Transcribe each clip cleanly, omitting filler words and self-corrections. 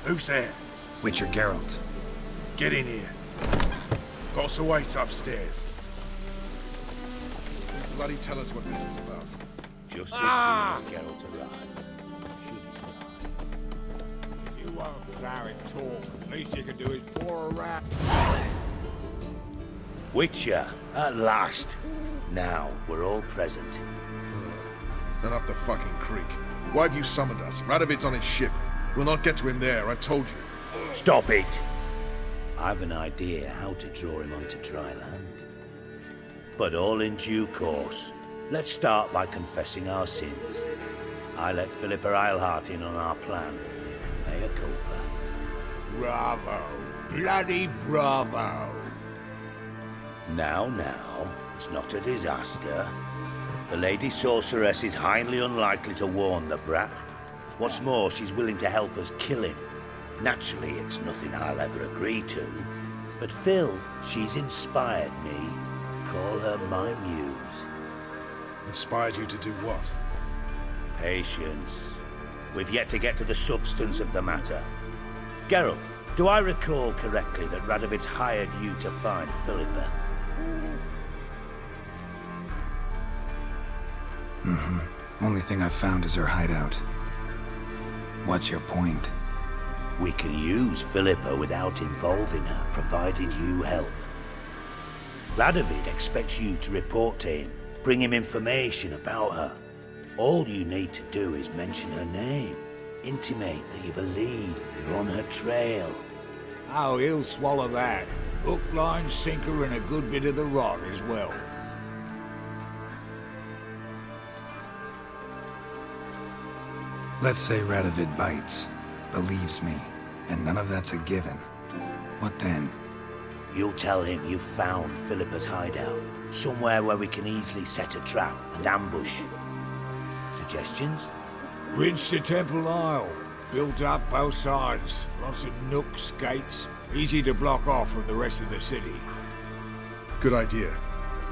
Who's there? Witcher Geralt. Get in here. Boss awaits upstairs. Bloody tell us what this is about. Just as soon as Geralt arrives. Should he arrive. If you won't plow and talk, least you can do is pour a rat. Witcher, at last. Now, we're all present. Then up the fucking creek. Why have you summoned us? Radovid's on his ship. We'll not get to him there, I've told you. Stop it! I've an idea how to draw him onto dry land. But all in due course. Let's start by confessing our sins. I let Philippa Eilhart in on our plan. Mea culpa. Bravo. Bloody bravo. Now, it's not a disaster. The Lady Sorceress is highly unlikely to warn the brat. What's more, she's willing to help us kill him. Naturally, it's nothing I'll ever agree to. But Phil, she's inspired me. Call her my muse. Inspired you to do what? Patience. We've yet to get to the substance of the matter. Geralt, do I recall correctly that Radovid's hired you to find Philippa? Only thing I've found is her hideout. What's your point? We can use Philippa without involving her, provided you help. Radovid expects you to report to him, bring him information about her. All you need to do is mention her name, intimate that you've a lead, you're on her trail. Oh, he'll swallow that. Hook, line, sinker, and a good bit of the rod as well. Let's say Radovid bites, believes me, and none of that's a given. What then? You'll tell him you've found Philippa's hideout, somewhere where we can easily set a trap and ambush. Suggestions? Bridge to Temple Isle. Built up both sides. Lots of nooks, gates. Easy to block off from the rest of the city. Good idea.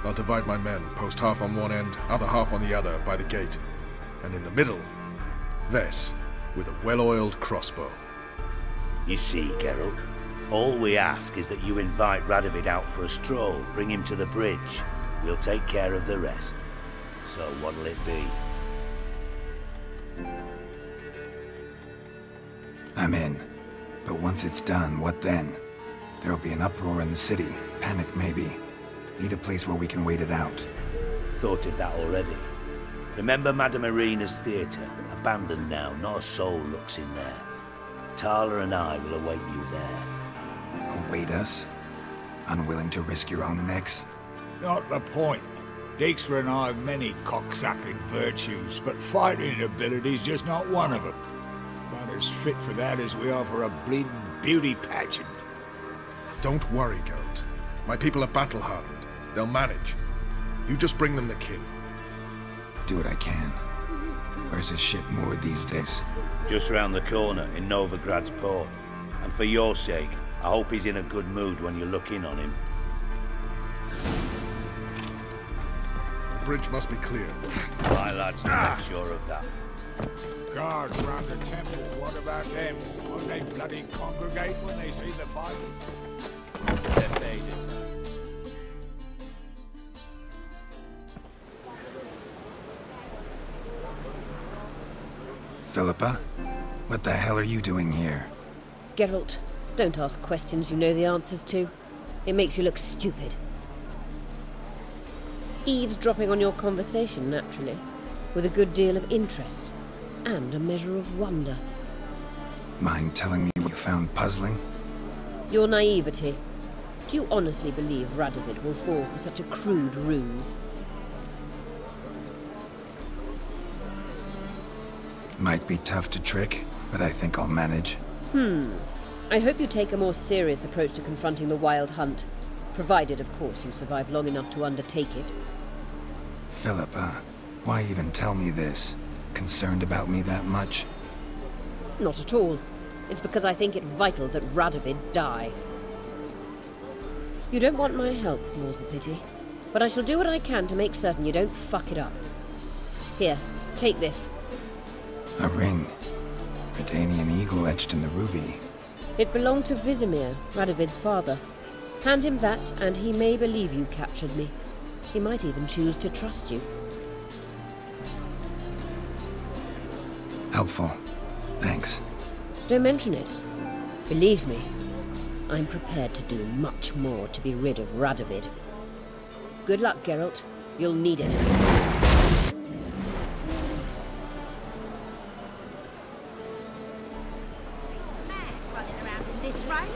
I'll divide my men, post half on one end, other half on the other, by the gate. And in the middle, Vess, with a well-oiled crossbow. You see, Geralt, all we ask is that you invite Radovid out for a stroll, bring him to the bridge. We'll take care of the rest. So what'll it be? I'm in. But once it's done, what then? There'll be an uproar in the city. Panic, maybe. Need a place where we can wait it out. Thought of that already. Remember Madame Irina's theatre? Abandoned now, not a soul looks in there. Tala and I will await you there. Await us? Unwilling to risk your own necks? Not the point. Dijkstra and I have many cocksucking virtues, but fighting ability's just not one of them. About as fit for that as we are for a bleeding beauty pageant. Don't worry, Geralt. My people are battle-hardened. They'll manage. You just bring them the king. Do what I can. Where's his ship moored these days? Just round the corner in Novigrad's port. And for your sake, I hope he's in a good mood when you look in on him. The bridge must be clear. My lads will make sure of that. Guards round the temple, what about them? Won't they bloody congregate when they see the fight? They've made it. Philippa? What the hell are you doing here? Geralt, don't ask questions you know the answers to. It makes you look stupid. Eavesdropping on your conversation, naturally, with a good deal of interest, and a measure of wonder. Mind telling me what you found puzzling? Your naivety. Do you honestly believe Radovid will fall for such a crude ruse? Might be tough to trick, but I think I'll manage. I hope you take a more serious approach to confronting the Wild Hunt, provided, of course, you survive long enough to undertake it. Philippa, why even tell me this? Concerned about me that much? Not at all. It's because I think it vital that Radovid die. You don't want my help, more's the pity. But I shall do what I can to make certain you don't fuck it up. Here, take this. A ring. Redanian eagle etched in the ruby. It belonged to Vizimir, Radovid's father. Hand him that, and he may believe you captured me. He might even choose to trust you. Helpful. Thanks. Don't mention it. Believe me, I'm prepared to do much more to be rid of Radovid. Good luck, Geralt. You'll need it. Running around in this rain?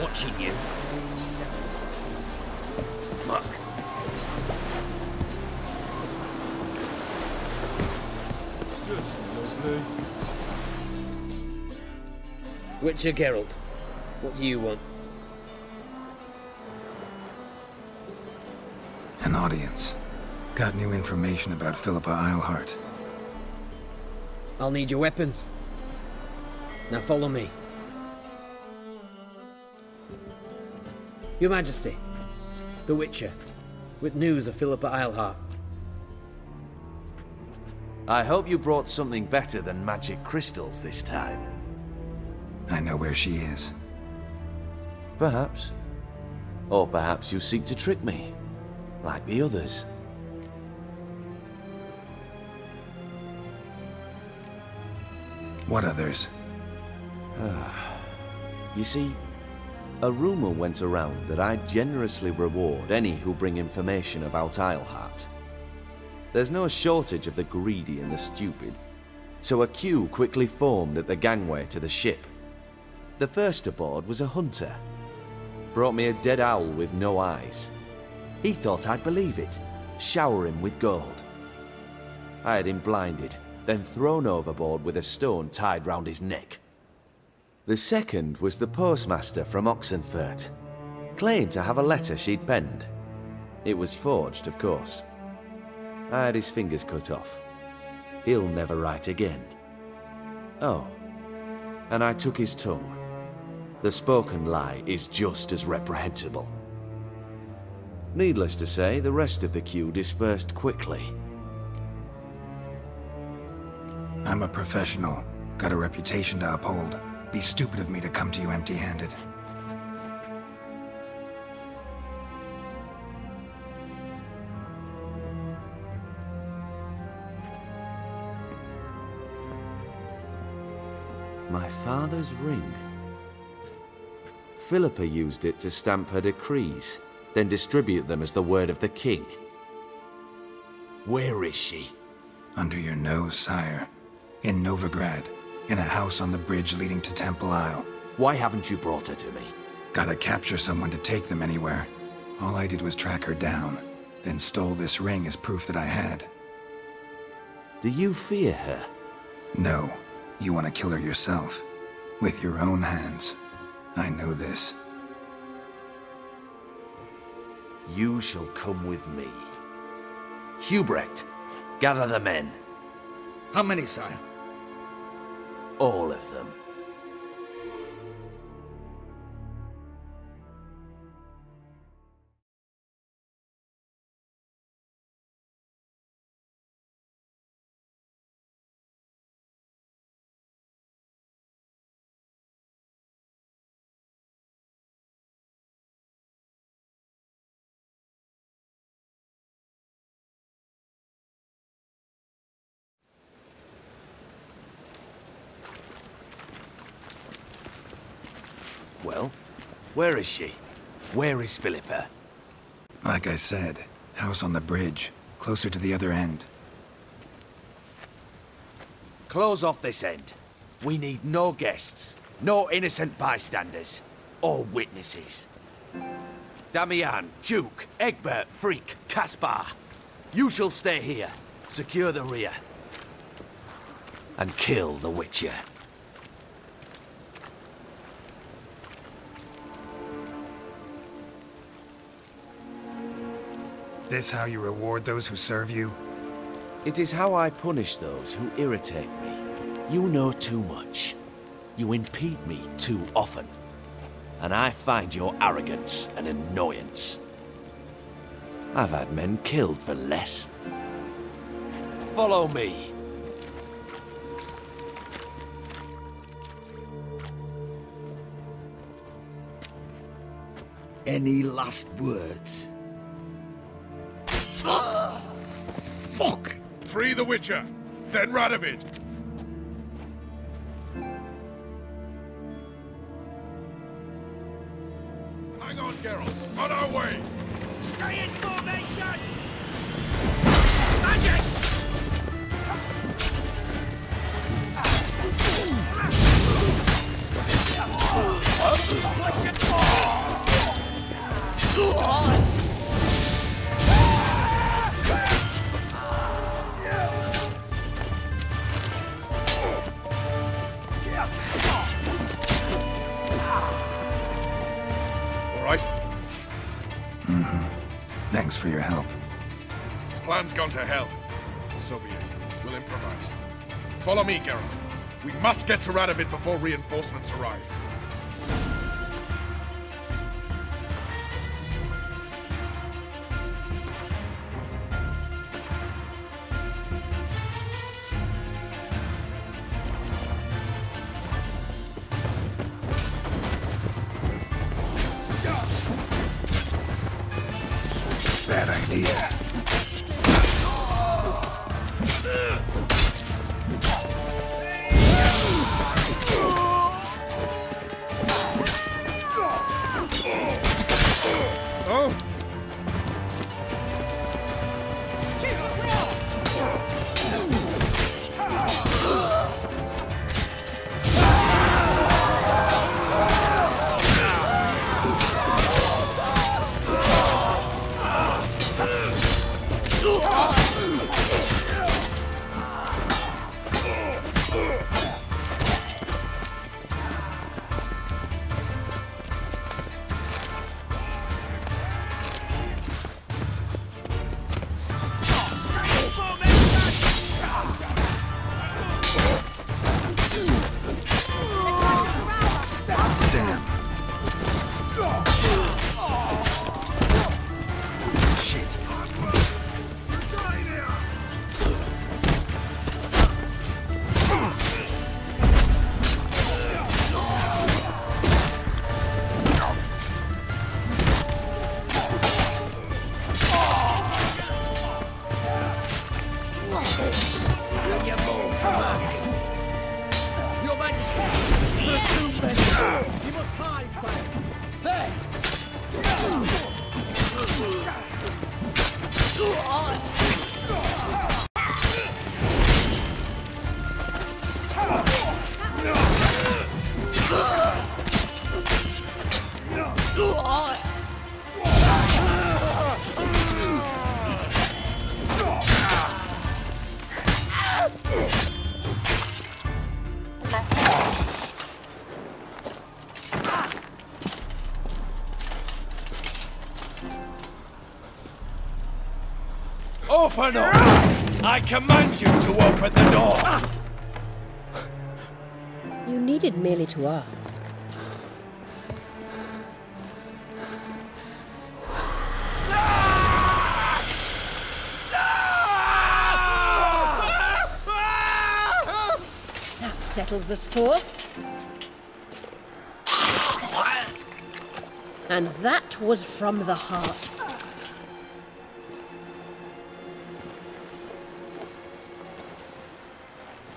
Watching you. Fuck. Just lovely. Witcher Geralt, what do you want? An audience. Got new information about Philippa Eilhart. I'll need your weapons. Now follow me. Your Majesty, the Witcher, with news of Philippa Eilhart. I hope you brought something better than magic crystals this time. I know where she is. Perhaps. Or perhaps you seek to trick me, like the others. What others? You see, a rumor went around that I generously reward any who bring information about Eilhart. There's no shortage of the greedy and the stupid, so a queue quickly formed at the gangway to the ship. The first aboard was a hunter. Brought me a dead owl with no eyes. He thought I'd believe it, shower him with gold. I had him blinded, then thrown overboard with a stone tied round his neck. The second was the postmaster from Oxenfurt. Claimed to have a letter she'd penned. It was forged, of course. I had his fingers cut off. He'll never write again. Oh, and I took his tongue. The spoken lie is just as reprehensible. Needless to say, the rest of the queue dispersed quickly. I'm a professional. Got a reputation to uphold. Be stupid of me to come to you empty-handed. My father's ring. Philippa used it to stamp her decrees, then distribute them as the word of the king. Where is she? Under your nose, sire. In Novigrad, in a house on the bridge leading to Temple Isle. Why haven't you brought her to me? Gotta capture someone to take them anywhere. All I did was track her down, then stole this ring as proof that I had. Do you fear her? No. You want to kill her yourself. With your own hands. I know this. You shall come with me. Hubrecht, gather the men. How many, sire? All of them. Well, where is she? Where is Philippa? Like I said, house on the bridge, closer to the other end. Close off this end. We need no guests, no innocent bystanders, or witnesses. Damian, Duke, Egbert, Freak, Caspar. You shall stay here, secure the rear, and kill the Witcher. This how you reward those who serve you? It is how I punish those who irritate me. You know too much. You impede me too often. And I find your arrogance an annoyance. I've had men killed for less. Follow me. Any last words? Fuck! Free the Witcher, then Radovid. Hang on, Geralt. On our way. Stay in formation! Magic! Thanks for your help. Plan's gone to hell. So be it. We'll improvise. Follow me, Geralt. We must get to Radovid before reinforcements arrive. Bad idea. Oh! Open up! I command you to open the door! You needed merely to ask. That settles the score. And that was from the heart.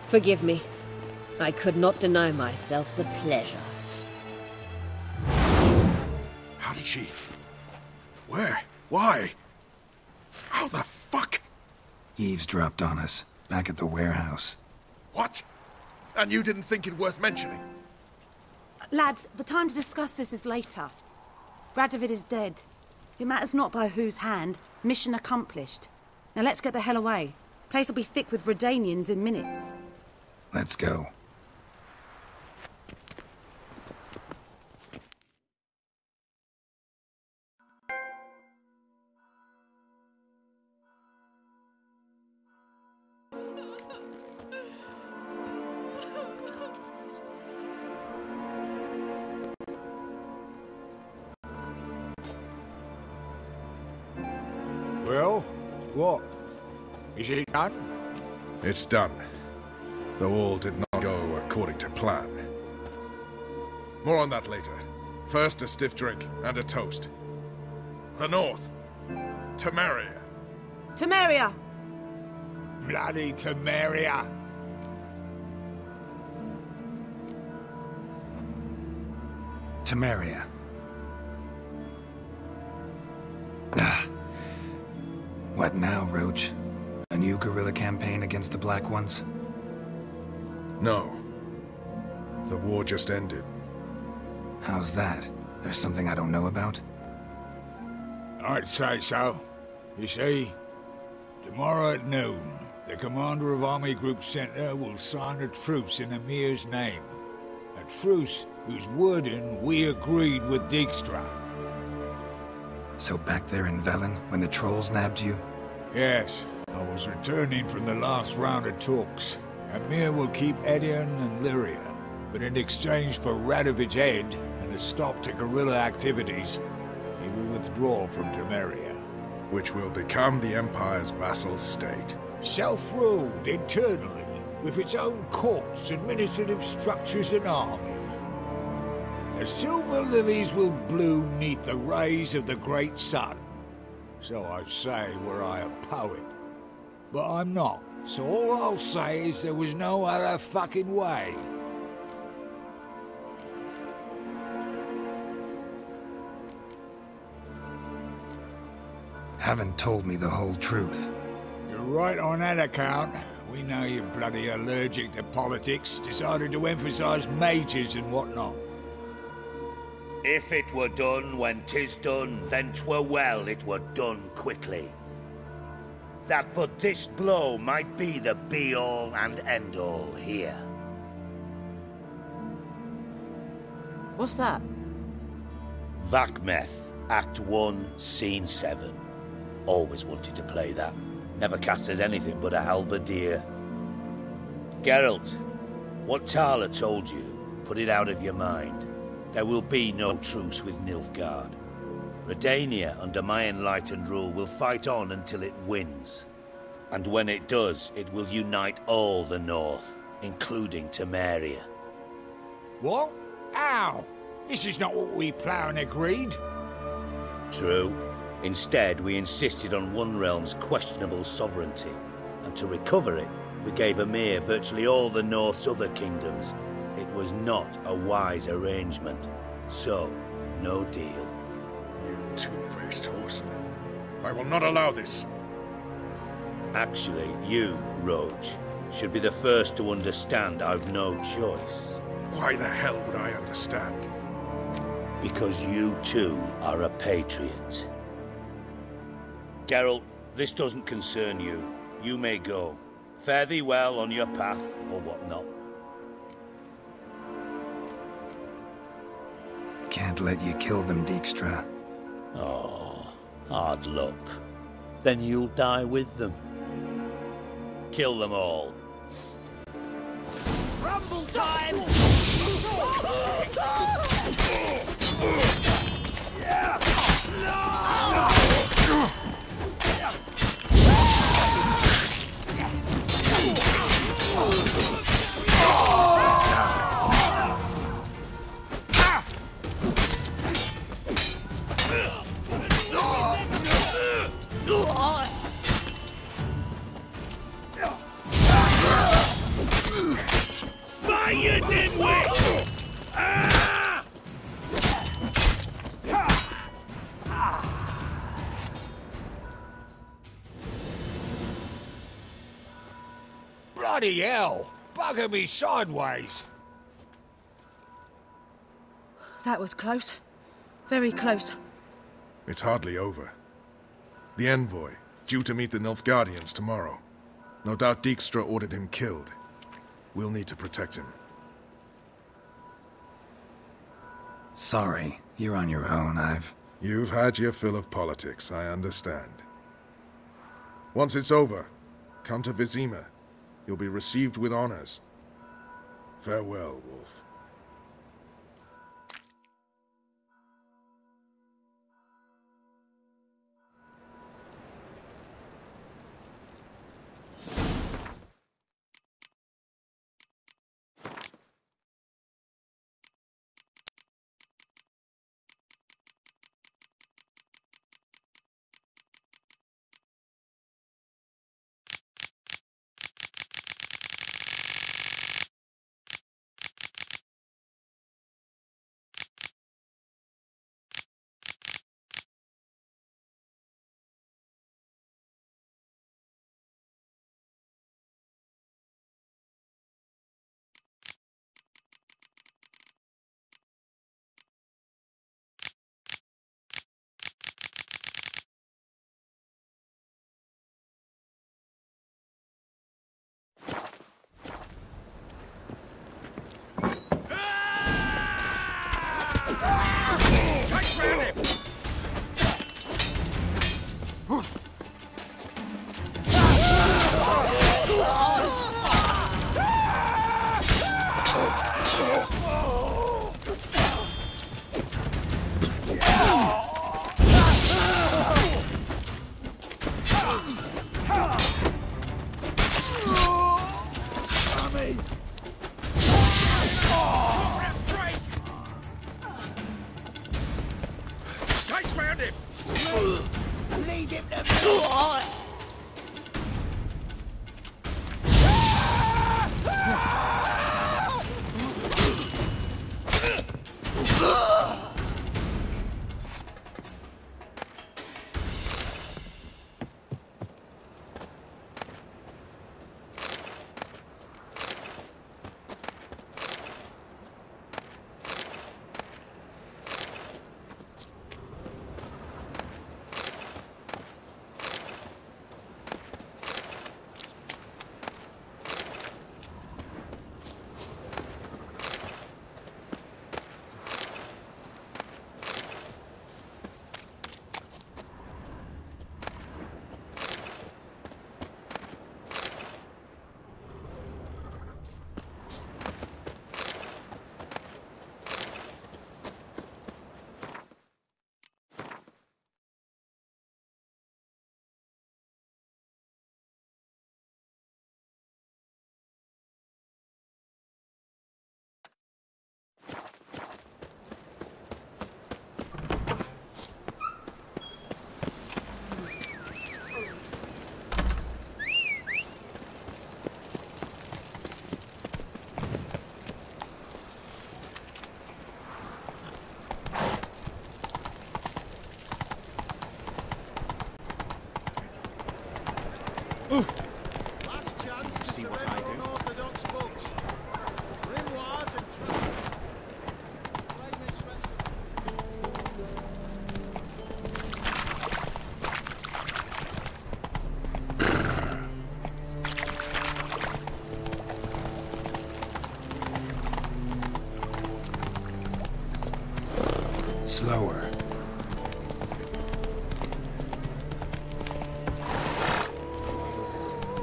Forgive me. I could not deny myself the pleasure. How did she... Where? Why? How the fuck? Eavesdropped on us, back at the warehouse. What? And you didn't think it worth mentioning? Lads, the time to discuss this is later. Radovid is dead. It matters not by whose hand. Mission accomplished. Now let's get the hell away. Place will be thick with Redanians in minutes. Let's go. Well, what? Is it done? It's done. Though all did not go according to plan. More on that later. First, a stiff drink and a toast. The North. Temeria. Temeria! Bloody Temeria! Temeria. What now, Roach? A new guerrilla campaign against the Black Ones? No. The war just ended. How's that? There's something I don't know about? I'd say so. You see, tomorrow at noon, the commander of Army Group Center will sign a truce in Emir's name. A truce whose wording we agreed with Dijkstra. So back there in Velen, when the trolls nabbed you? Yes, I was returning from the last round of talks. Emir will keep Edion and Lyria, but in exchange for Radovid's head and a stop to guerrilla activities, he will withdraw from Temeria. Which will become the Empire's vassal state. Self-ruled internally, with its own courts, administrative structures and army. The silver lilies will bloom neath the rays of the great sun. So I say were I a poet. But I'm not, so all I'll say is there was no other fucking way. Haven't told me the whole truth. You're right on that account. We know you're bloody allergic to politics, decided to emphasize majors and whatnot. If it were done when 'tis done, then 'twere well it were done quickly. That but this blow might be the be-all and end-all here. What's that? Vakmeth, Act 1, Scene 7. Always wanted to play that. Never cast as anything but a halberdier. Geralt, what Tala told you, put it out of your mind. There will be no truce with Nilfgaard. Redania, under my enlightened rule, will fight on until it wins. And when it does, it will unite all the North, including Temeria. What? How? This is not what we plowing agreed. True. Instead, we insisted on one realm's questionable sovereignty. And to recover it, we gave Emir virtually all the North's other kingdoms. It was not a wise arrangement. So, no deal. You two-faced horse. I will not allow this. Actually, you, Roach, should be the first to understand I've no choice. Why the hell would I understand? Because you too are a patriot. Geralt, this doesn't concern you. You may go. Fare thee well on your path, or whatnot. Can't let you kill them, Dijkstra. Oh, hard luck. Then you'll die with them. Kill them all. Rumble time! Fire, dimwit! Bloody hell! Bugger me sideways! That was close. Very close. It's hardly over. The envoy, due to meet the Nilfgaardians tomorrow. No doubt Dijkstra ordered him killed. We'll need to protect him. Sorry, you're on your own. You've had your fill of politics, I understand. Once it's over, come to Vizima. You'll be received with honors. Farewell, Wolf. Last chance to See what surrender I do. unorthodox books. Grimoires and Slower.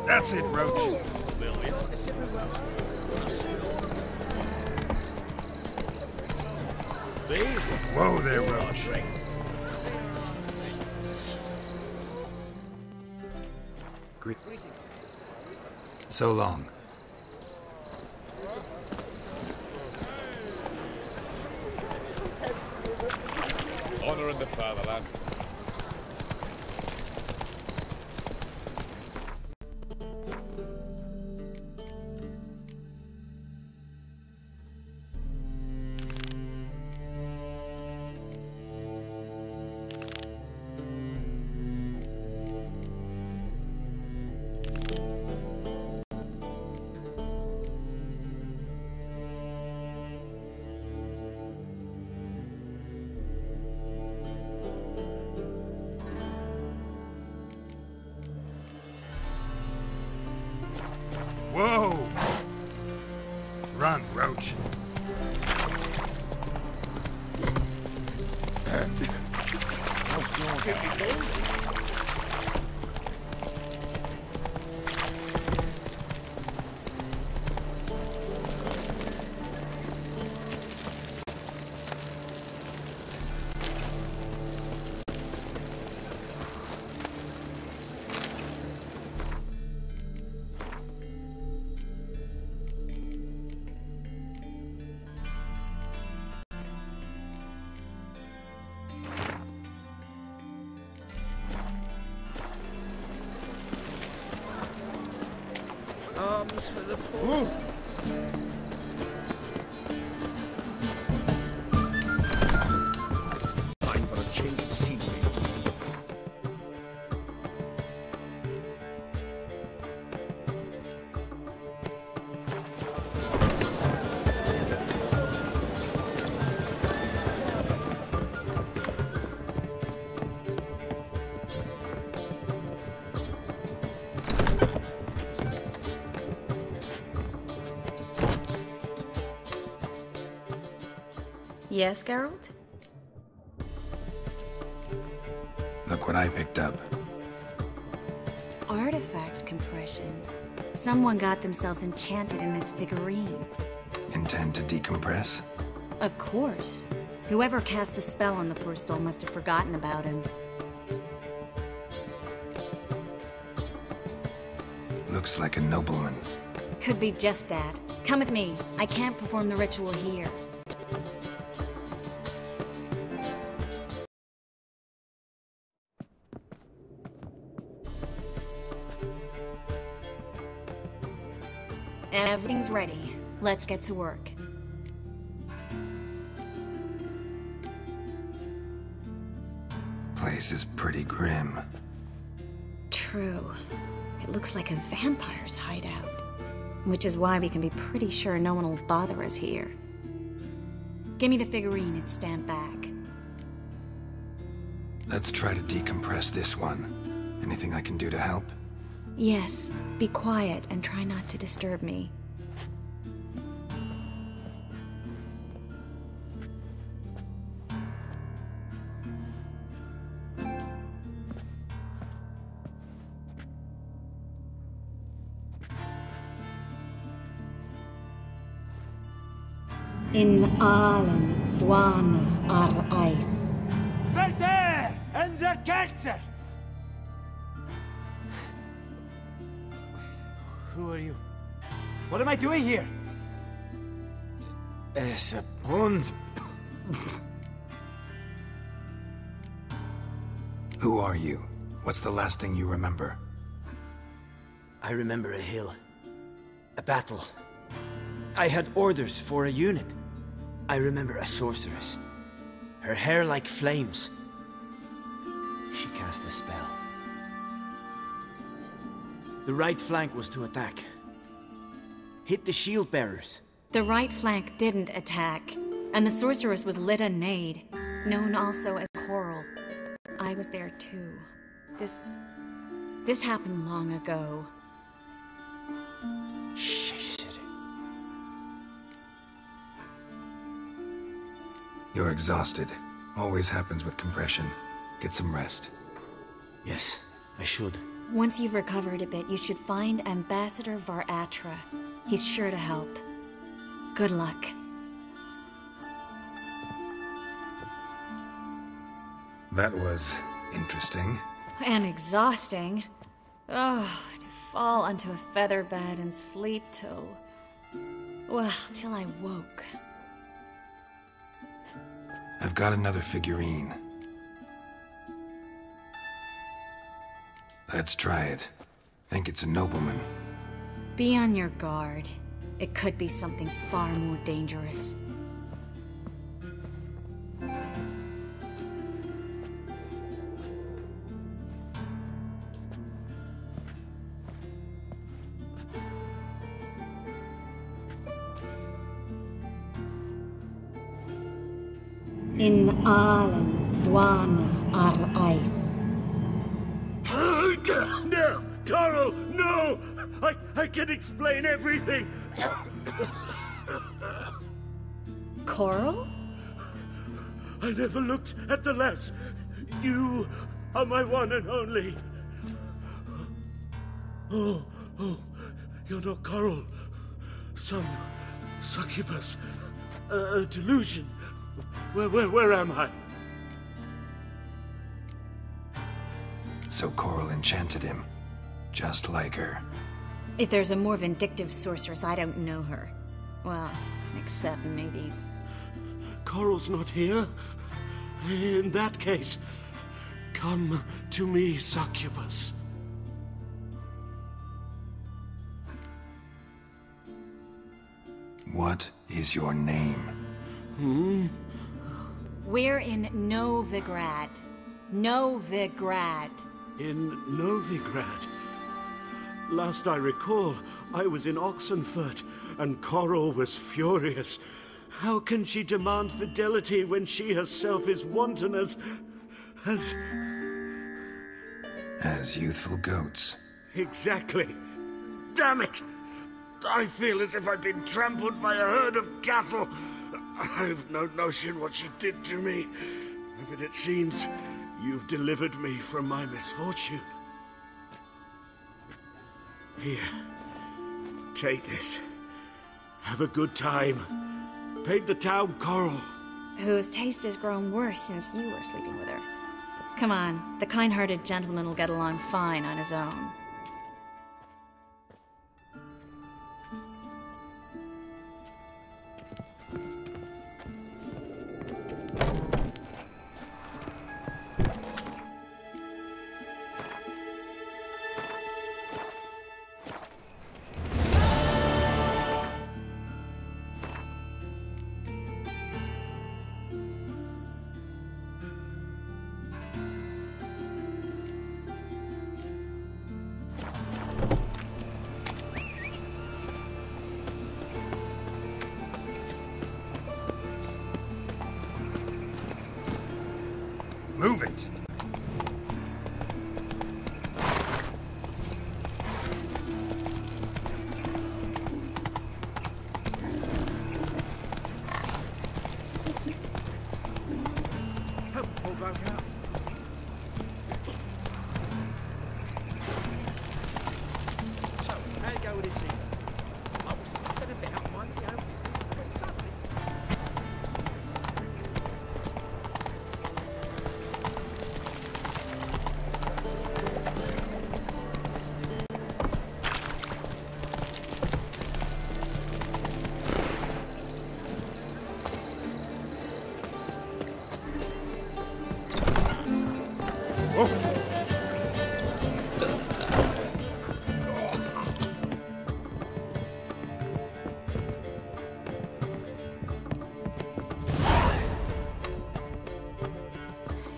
That's it, Roach. Whoa there, Roach. So long. Honor in the fatherland. Whoa! Run, Roach. arms for the poor. Time for a change of scenery. Yes, Geralt? Look what I picked up. Artifact compression. Someone got themselves enchanted in this figurine. Intend to decompress? Of course. Whoever cast the spell on the poor soul must have forgotten about him. Looks like a nobleman. Could be just that. Come with me. I can't perform the ritual here. Everything's ready. Let's get to work. Place is pretty grim. True. It looks like a vampire's hideout. Which is why we can be pretty sure no one will bother us here. Give me the figurine and stand back. Let's try to decompress this one. Anything I can do to help? Yes, be quiet and try not to disturb me. In allen dwana ar eis. Verder and the Kelter! Who are you? What am I doing here? Es a pond. Who are you? What's the last thing you remember? I remember a hill. A battle. I had orders for a unit. I remember a sorceress. Her hair like flames. She cast a spell. The right flank was to attack. Hit the shield bearers. The right flank didn't attack, and the sorceress was Lyda Nade, known also as Horrell. I was there too. This happened long ago. You're exhausted. Always happens with compression. Get some rest. Yes, I should. Once you've recovered a bit, you should find Ambassador Varatra. He's sure to help. Good luck. That was interesting. And exhausting. Oh, to fall onto a feather bed and sleep till... well, till I woke. I've got another figurine. Let's try it. Think it's a nobleman. Be on your guard. It could be something far more dangerous. In Allen, Dwana, ar Ice. No! Carl, no! I can explain everything! Coral? I never looked at the lass. You are my one and only. Oh, you're not Coral. Some succubus. A delusion. Where am I? So Coral enchanted him. Just like her. If there's a more vindictive sorceress, I don't know her. Well, except maybe... Coral's not here. In that case, come to me, succubus. What is your name? We're in Novigrad. Novigrad. In Novigrad? Last I recall, I was in Oxenfurt, and Coral was furious. How can she demand fidelity when she herself is wanton as youthful goats. Exactly. Damn it! I feel as if I've been trampled by a herd of cattle. I've no notion what she did to me, but it seems you've delivered me from my misfortune. Here, take this. Have a good time. Paint the town coral. Whose taste has grown worse since you were sleeping with her. Come on, the kind-hearted gentleman will get along fine on his own. Move it! Help pull back out. So, how you go with this evening? I was going to fit out one for your own business, but suddenly...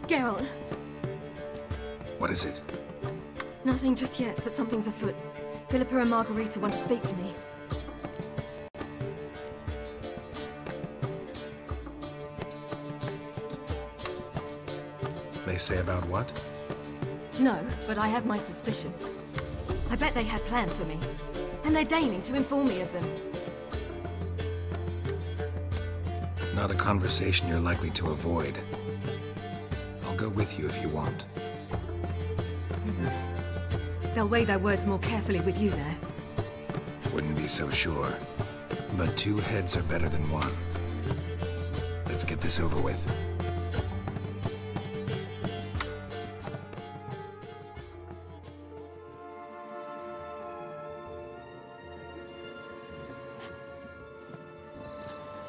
Geralt, What is it? nothing just yet, but something's afoot. Philippa and Margarita want to speak to me. They say about what? No, but I have my suspicions. I bet they had plans for me, and they're deigning to inform me of them. Not a conversation you're likely to avoid. I'll go with you if you want. They'll weigh their words more carefully with you there. Wouldn't be so sure. But 2 heads are better than 1. Let's get this over with.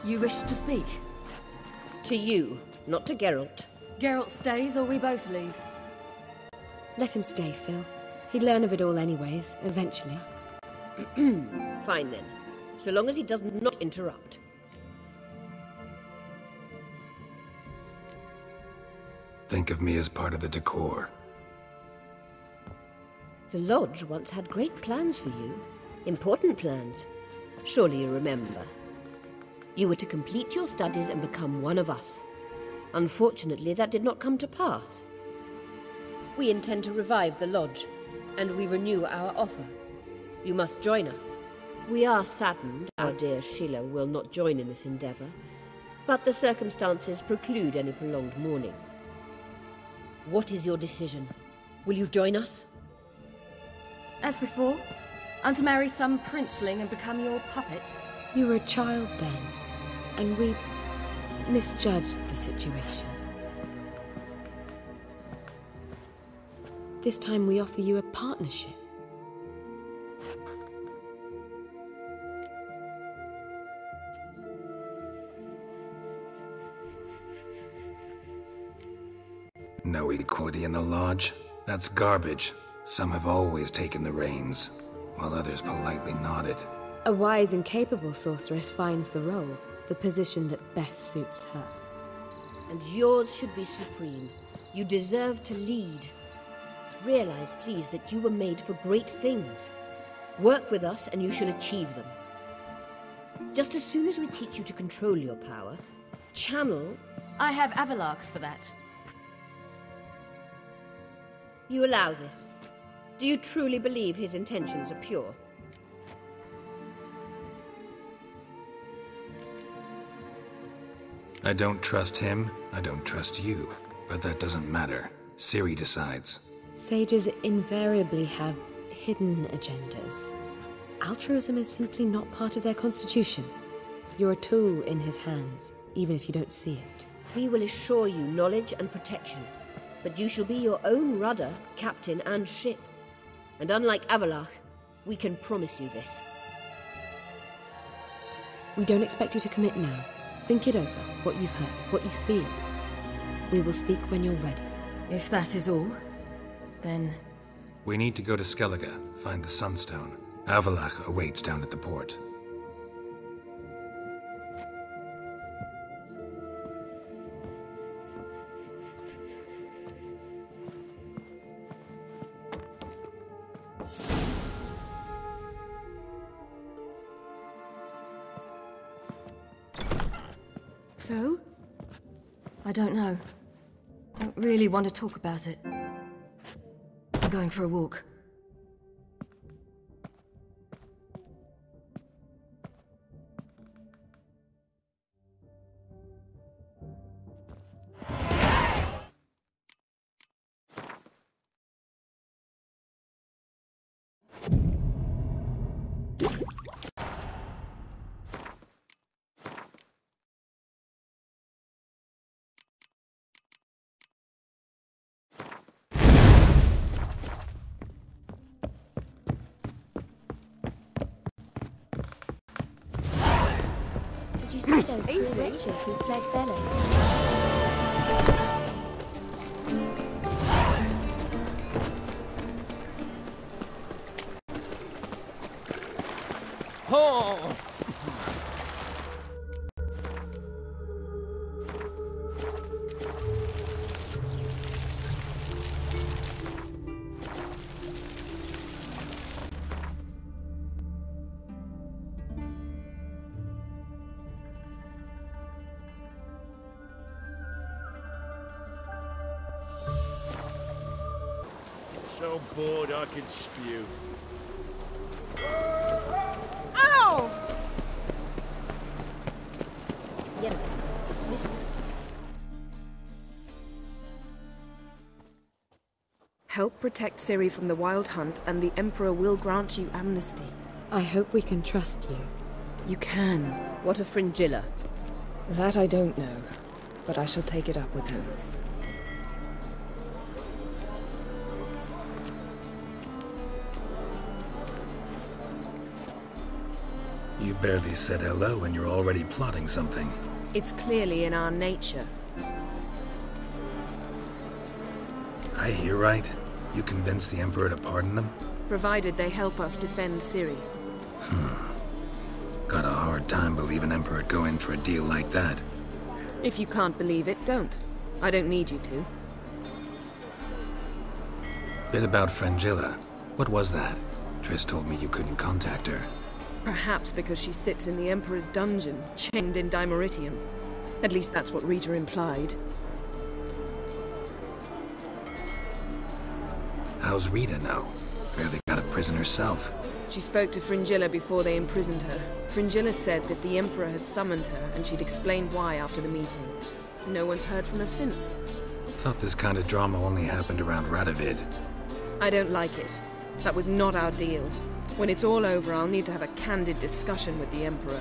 You wish to speak? To you, not to Geralt. Geralt stays or we both leave? Let him stay, Phil. He'd learn of it all anyways, eventually. Fine then, so long as he does not interrupt. Think of me as part of the decor. The Lodge once had great plans for you. Important plans. Surely you remember. You were to complete your studies and become one of us. Unfortunately, that did not come to pass. We intend to revive the Lodge, and we renew our offer. You must join us. We are saddened our dear Sheila will not join in this endeavour, but the circumstances preclude any prolonged mourning. What is your decision? Will you join us? As before, I'm to marry some princeling and become your puppet. You were a child then, and we misjudged the situation. This time we offer you a partnership. No equality in the Lodge? That's garbage. Some have always taken the reins, while others politely nodded. A wise and capable sorceress finds the role, the position that best suits her. And yours should be supreme. You deserve to lead. Realize, please, that you were made for great things. Work with us and you shall achieve them. Just as soon as we teach you to control your power, channel... I have Avalark for that. You allow this? Do you truly believe his intentions are pure? I don't trust him, I don't trust you. But that doesn't matter. Ciri decides. Sages invariably have hidden agendas. Altruism is simply not part of their constitution. You're a tool in his hands, even if you don't see it. We will assure you knowledge and protection, but you shall be your own rudder, captain, and ship. And unlike Avalark, we can promise you this. We don't expect you to commit now. Think it over, what you've heard, what you feel. We will speak when you're ready. If that is all, then... We need to go to Skellige, find the Sunstone. Avalach awaits down at the port. So? I don't know. Don't really want to talk about it. I'm going for a walk. Did you see those three witches who fled Velen? Oh! so bored I could spew. Ow! Yeah. Listen. Help protect Ciri from the Wild Hunt, and the Emperor will grant you amnesty. I hope we can trust you. You can. What of Fringilla? That I don't know, but I shall take it up with him. You barely said hello and you're already plotting something. It's clearly in our nature. I hear right. You convinced the Emperor to pardon them? Provided they help us defend Ciri. Got a hard time believing Emperor'd go in for a deal like that. If you can't believe it, don't. I don't need you to. Bit about Fringilla. What was that? Triss told me you couldn't contact her. Perhaps because she sits in the Emperor's dungeon, chained in Dimeritium. At least that's what Rita implied. How's Rita know? Barely got a prison herself. She spoke to Fringilla before they imprisoned her. Fringilla said that the Emperor had summoned her, and she'd explained why after the meeting. No one's heard from her since. Thought this kind of drama only happened around Radovid. I don't like it. That was not our deal. When it's all over, I'll need to have a candid discussion with the Emperor.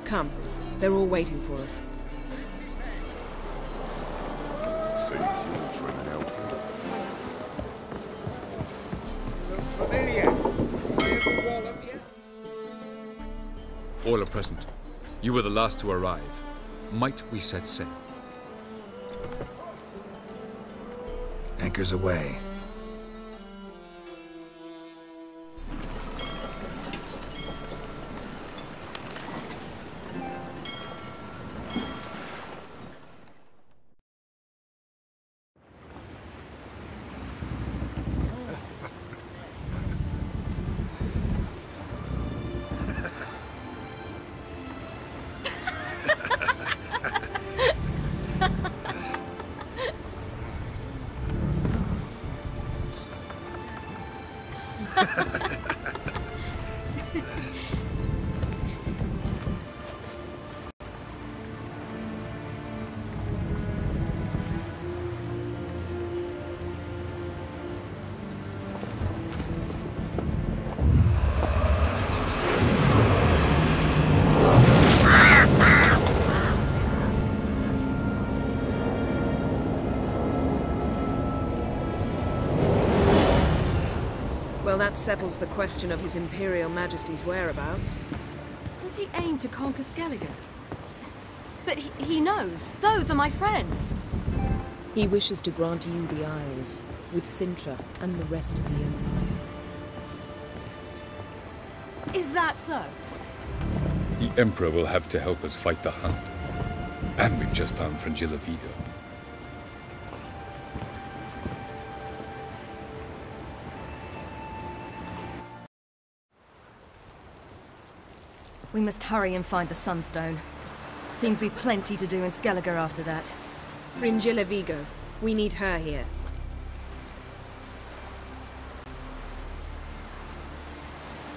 Come. They're all waiting for us. All are present. You were the last to arrive. Might we set sail? Anchors away. Well, that settles the question of His Imperial Majesty's whereabouts. Does he aim to conquer Skellige? But he knows. Those are my friends. He wishes to grant you the Isles, with Sintra and the rest of the Empire. Is that so? The Emperor will have to help us fight the Hunt. And we've just found Fringilla Vigo. We must hurry and find the Sunstone. Seems we've plenty to do in Skellige after that. Fringilla Vigo. We need her here.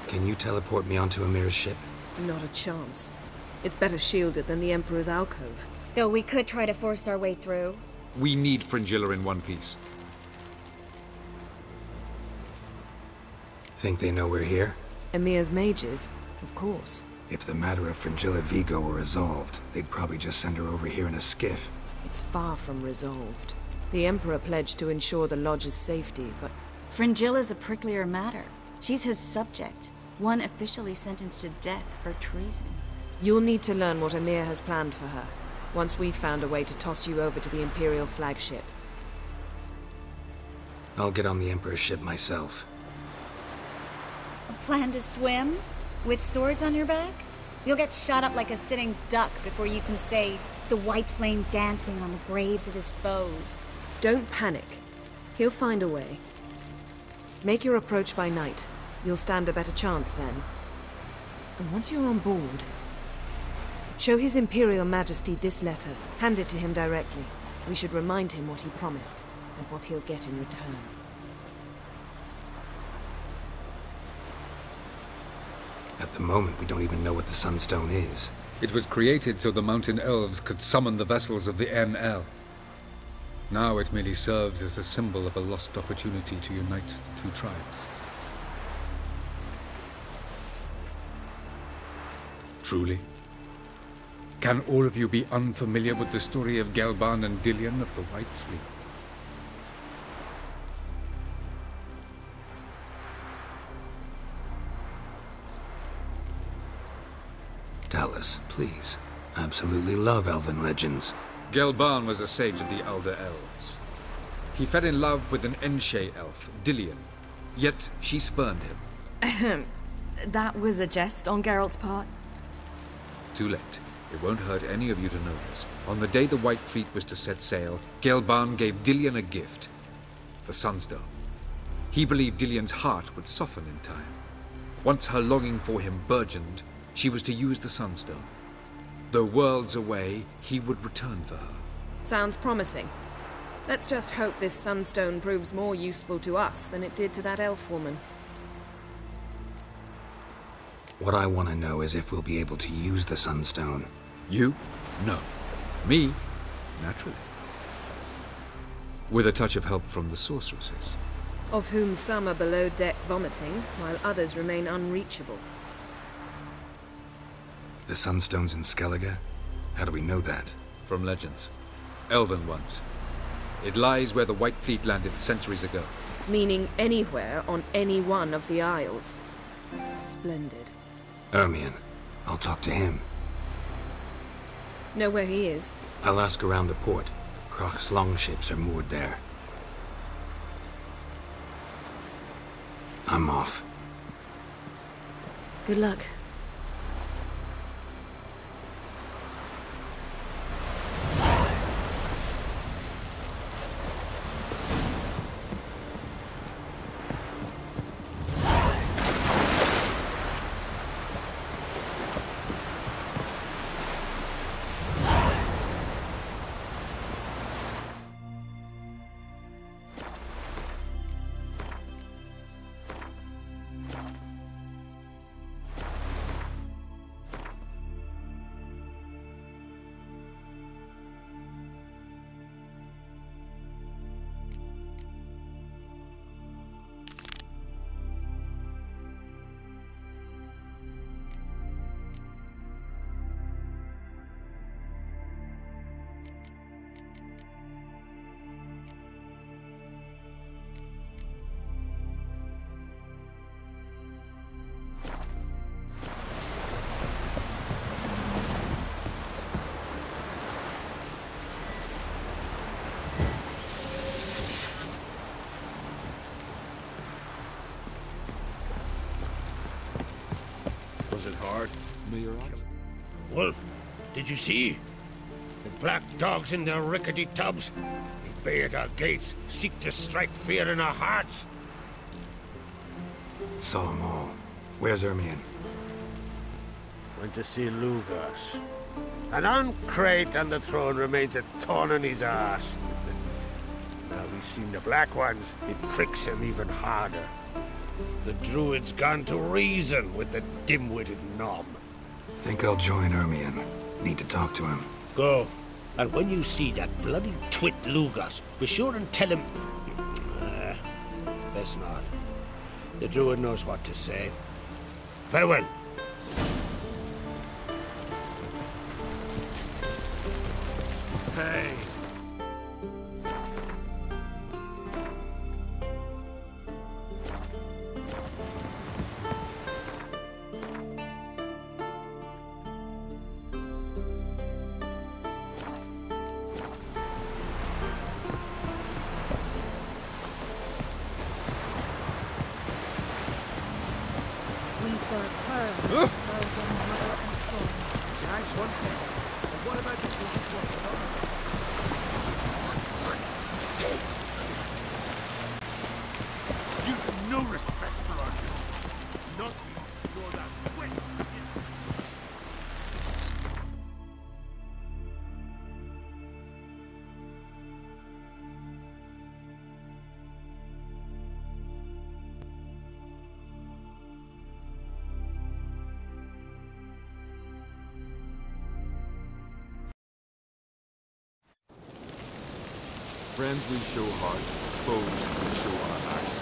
Can you teleport me onto Amir's ship? Not a chance. It's better shielded than the Emperor's alcove. Though we could try to force our way through. We need Fringilla in one piece. Think they know we're here? Emir's mages, of course. If the matter of Fringilla Vigo were resolved, they'd probably just send her over here in a skiff. It's far from resolved. The Emperor pledged to ensure the Lodge's safety, but... Fringilla's a pricklier matter. She's his subject, one officially sentenced to death for treason. You'll need to learn what Emir has planned for her, once we've found a way to toss you over to the Imperial flagship. I'll get on the Emperor's ship myself. A plan to swim? With swords on your back? You'll get shot up like a sitting duck before you can say the white flame dancing on the graves of his foes. Don't panic. He'll find a way. Make your approach by night. You'll stand a better chance then. And once you're on board, show His Imperial Majesty this letter. Hand it to him directly. We should remind him what he promised, and what he'll get in return. At the moment, we don't even know what the Sunstone is. It was created so the mountain elves could summon the vessels of the NL. Now it merely serves as a symbol of a lost opportunity to unite the two tribes. Truly? Can all of you be unfamiliar with the story of Gelban and Dillion of the White Fleet? Tell us, please. Absolutely love elven legends. Gelban was a sage of the Elder Elves. He fell in love with an Enshe elf, Dillion, yet she spurned him. That was a jest on Geralt's part? Too late. It won't hurt any of you to know this. On the day the White Fleet was to set sail, Gelban gave Dillion a gift. The Sunstone. He believed Dillion's heart would soften in time. Once her longing for him burgeoned, she was to use the Sunstone. Though worlds away, he would return for her. Sounds promising. Let's just hope this Sunstone proves more useful to us than it did to that elf woman. What I want to know is if we'll be able to use the Sunstone. You? No. Me? Naturally. With a touch of help from the sorceresses. Of whom some are below deck vomiting, while others remain unreachable. The Sunstone's in Skellige? How do we know that? From legends. Elven ones. It lies where the White Fleet landed centuries ago. Meaning anywhere on any one of the Isles. Splendid. Ermion. I'll talk to him. Know where he is? I'll ask around the port. Croc's longships are moored there. I'm off. Good luck. Was it hard? Wolf, did you see? The black dogs in their rickety tubs. They bay at our gates, seek to strike fear in our hearts. Saw them all. Where's Ermion? Went to see Lugas. An uncrate on the throne remains a thorn in his ass. Now he's seen the Black Ones, it pricks him even harder. The Druid's gone to reason with the dim-witted Nom. Think I'll join Ermion. Need to talk to him. Go. And when you see that bloody twit Lugas, be sure and tell him... best not. The Druid knows what to say. Farewell. Hey. Nice one thing. But what about the You have no respect for our kids. Not you, nor that witch. Friends we show heart, foes we show our axe.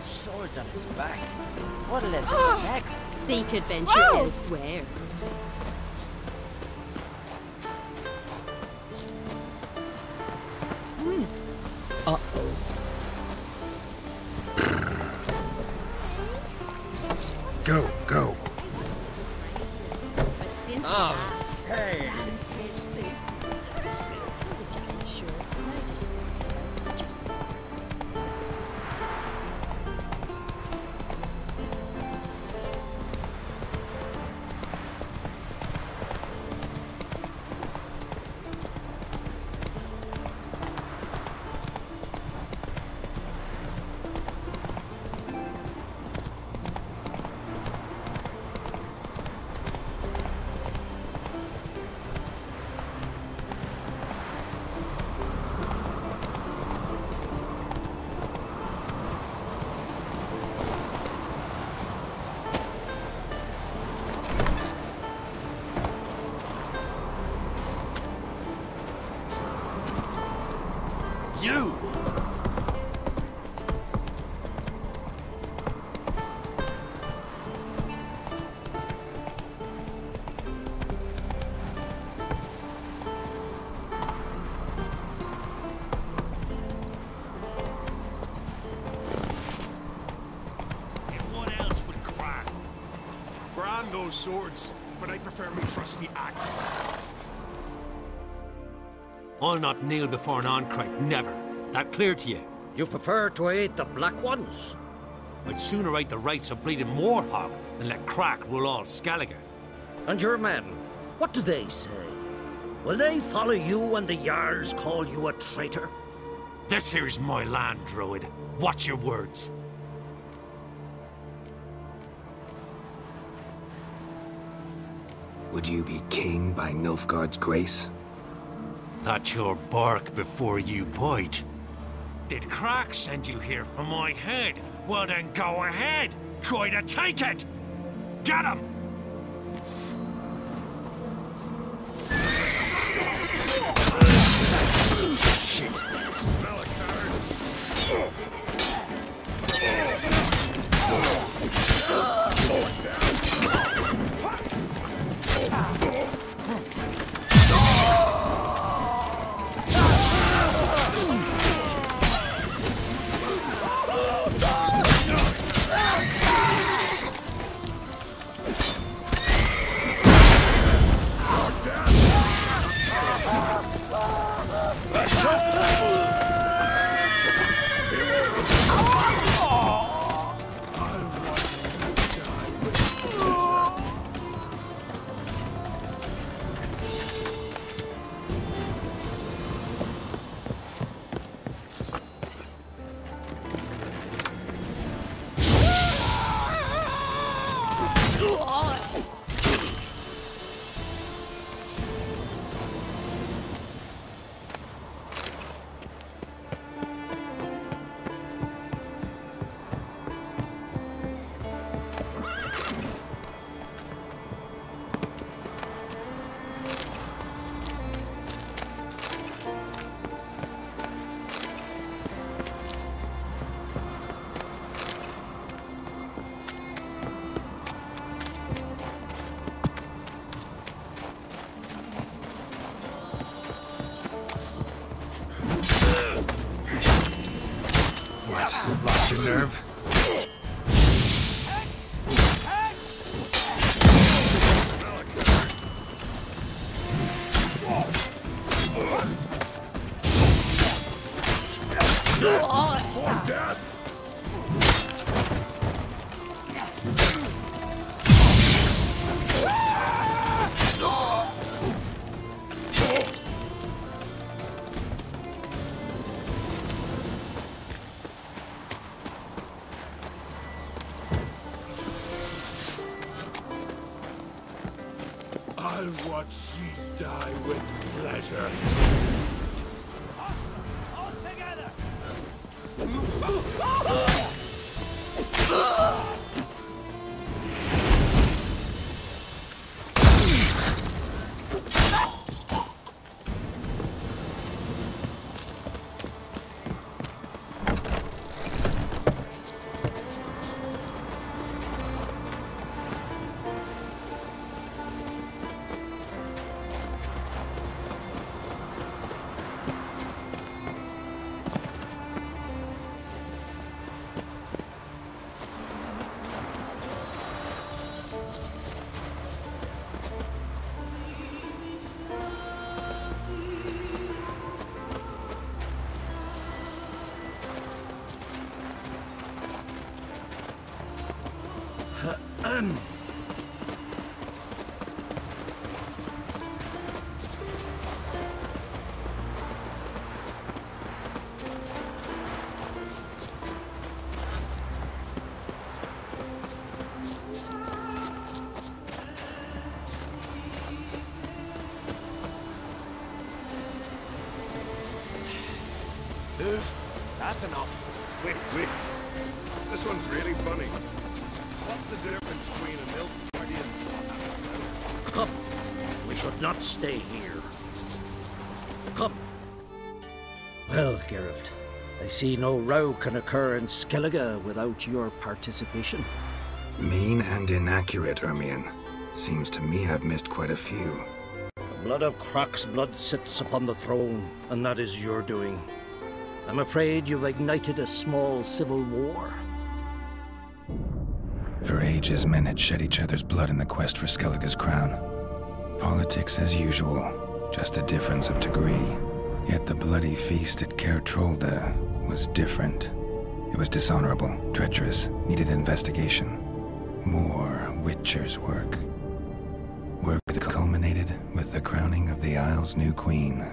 Swords on his back. What'll it do next? Seek adventure elsewhere. Uh-oh. Go. Oh, hey. You! What else would crack? Brand those swords, but I prefer my trusty axe. I'll not kneel before an Oncrite, never. That clear to you? You prefer to aid the Black Ones? I'd sooner right the rights of bleeding Moorhog than let Crack rule all Skellige. And your men, what do they say? Will they follow you when the Jarls call you a traitor? This here's my land, Druid. Watch your words. Would you be king by Nilfgaard's grace? That's your bark before you bite. Did Crack send you here for my head? Well then go ahead! Try to take it! Get him! Shit! Smell a card. Lost your nerve? I'll watch ye die with pleasure. All together! That's enough. Wait. This one's really funny. What's the difference between a milk party and... Come. We should not stay here. Come. Well, Geralt, I see no row can occur in Skellige without your participation. Mean and inaccurate, Ermion. Seems to me I've missed quite a few. The blood of Croc's blood sits upon the throne, and that is your doing. I'm afraid you've ignited a small civil war. For ages, men had shed each other's blood in the quest for Skellige's crown. Politics as usual, just a difference of degree. Yet the bloody feast at Caer Trolda was different. It was dishonorable, treacherous, needed investigation. More Witcher's work. Work that culminated with the crowning of the Isle's new queen.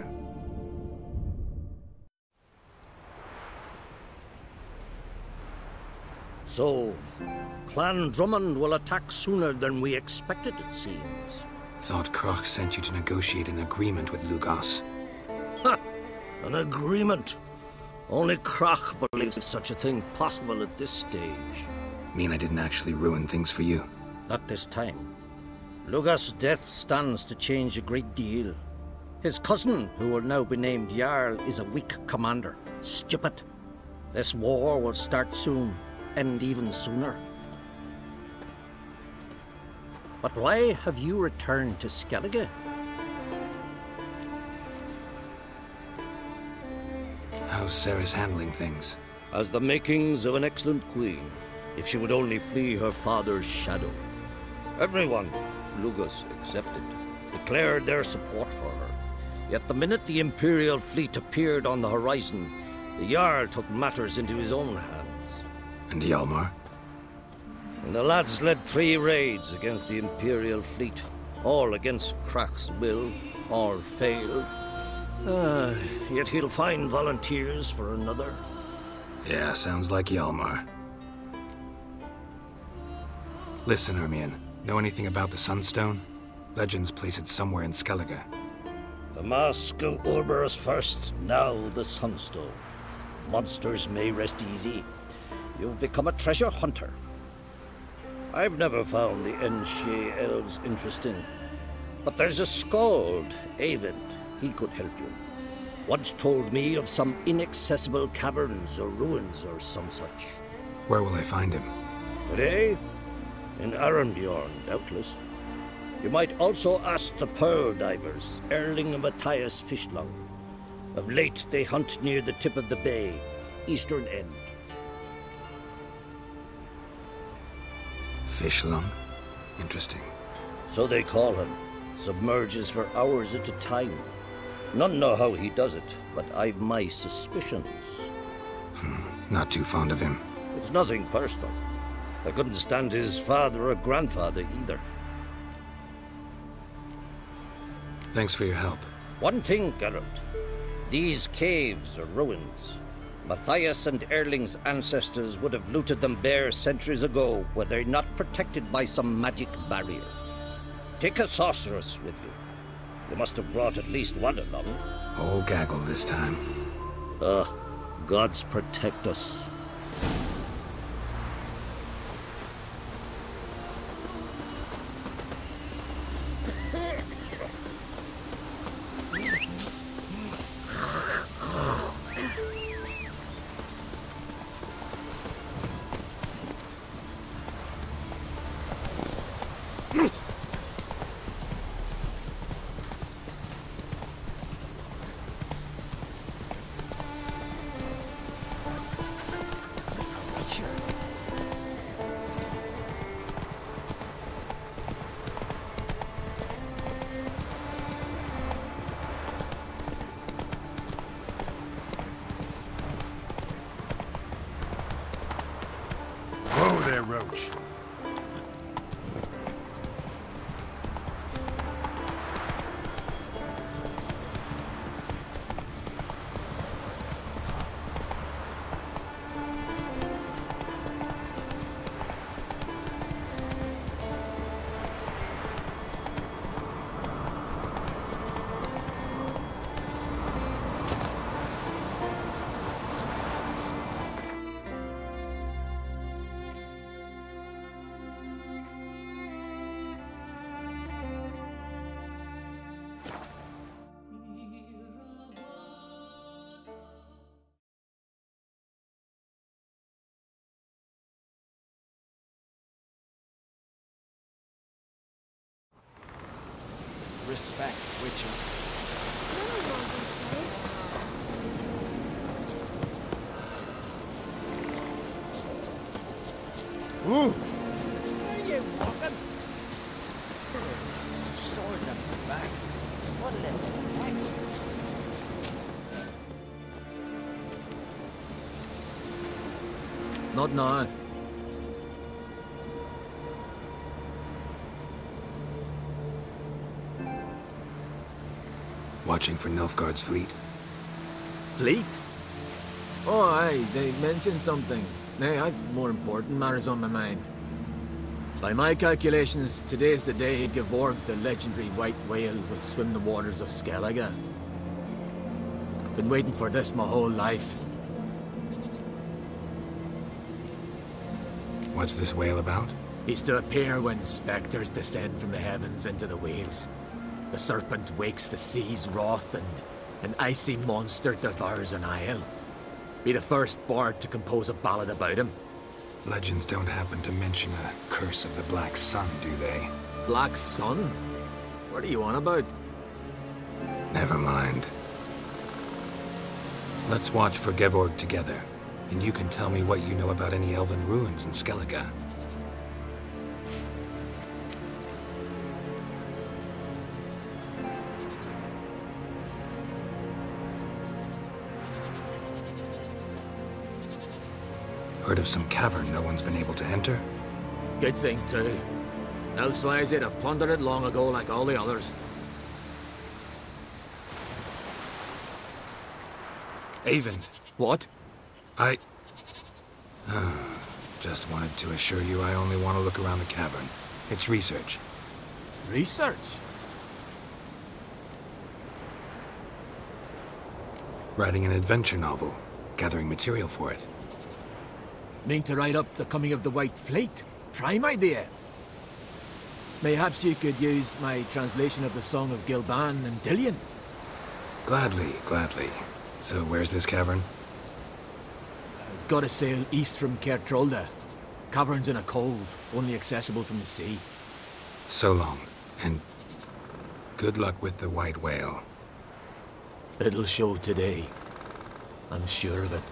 So, Clan Drummond will attack sooner than we expected, it seems. Thought Croc sent you to negotiate an agreement with Lugos. Ha! An agreement? Only Croc believes such a thing possible at this stage. Mean I didn't actually ruin things for you? Not this time. Lugos' death stands to change a great deal. His cousin, who will now be named Jarl, is a weak commander. Stupid. This war will start soon. End even sooner. But why have you returned to Skellige? How's Sarah's handling things? Has the makings of an excellent queen, if she would only flee her father's shadow. Everyone, Lugus excepted, declared their support for her. Yet the minute the Imperial fleet appeared on the horizon, the Jarl took matters into his own hands. And Hjalmar? And the lads led 3 raids against the Imperial fleet, all against Krak's will, all failed. Yet he'll find volunteers for another. Yeah, sounds like Hjalmar. Listen, Ermion, know anything about the Sunstone? Legends place it somewhere in Skellige. The mask of Orberus first, now the Sunstone. Monsters may rest easy. You've become a treasure hunter. I've never found the Enshe elves interesting. But there's a skald, Eyvind. He could help you. Once told me of some inaccessible caverns or ruins or some such. Where will I find him? Today? In Arrondbjorn, doubtless. You might also ask the pearl divers, Erling and Matthias Fishlung. Of late, they hunt near the tip of the bay, eastern end. Fishlung? Interesting. So they call him. Submerges for hours at a time. None know how he does it, but I've my suspicions. Not too fond of him. It's nothing personal. I couldn't stand his father or grandfather either. Thanks for your help. One thing, Geralt. These caves are ruins. Matthias and Erling's ancestors would have looted them bare centuries ago were they not protected by some magic barrier. Take a sorceress with you. You must have brought at least one along. Oh, gaggle this time. Gods protect us. Whoa there, Roach. Respect, Witcher. Ooh! Where are you walking? Swords on his back. What a little axe. Not now. Watching for Nilfgaard's fleet. Fleet? Oh, aye, they mentioned something. Nay, I've more important matters on my mind. By my calculations, today's the day Gevorg, the legendary white whale, will swim the waters of Skellige. Been waiting for this my whole life. What's this whale about? He's to appear when spectres descend from the heavens into the waves. The serpent wakes the sea's wrath, and an icy monster devours an isle. Be the first bard to compose a ballad about him. Legends don't happen to mention a curse of the Black Sun, do they? Black Sun? What are you on about? Never mind. Let's watch for Gevorg together, and you can tell me what you know about any elven ruins in Skellige. Heard of some cavern no one's been able to enter? Good thing, too. Elsewise, they'd have plundered it long ago like all the others. Avon. What? I... just wanted to assure you I only want to look around the cavern. It's research. Research? Writing an adventure novel. Gathering material for it. Mean to write up the coming of the White Fleet? Prime idea. Mayhaps you could use my translation of the Song of Gilban and Dillion. Gladly, gladly. So where's this cavern? Gotta sail east from Caer Trolda. Cavern's in a cove, only accessible from the sea. So long, and good luck with the white whale. It'll show today. I'm sure of it.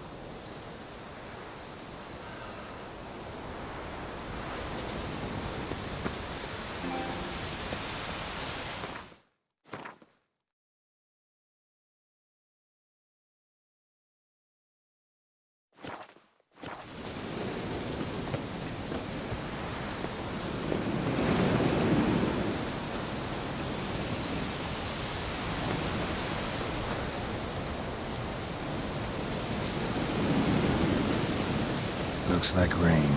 Looks like rain.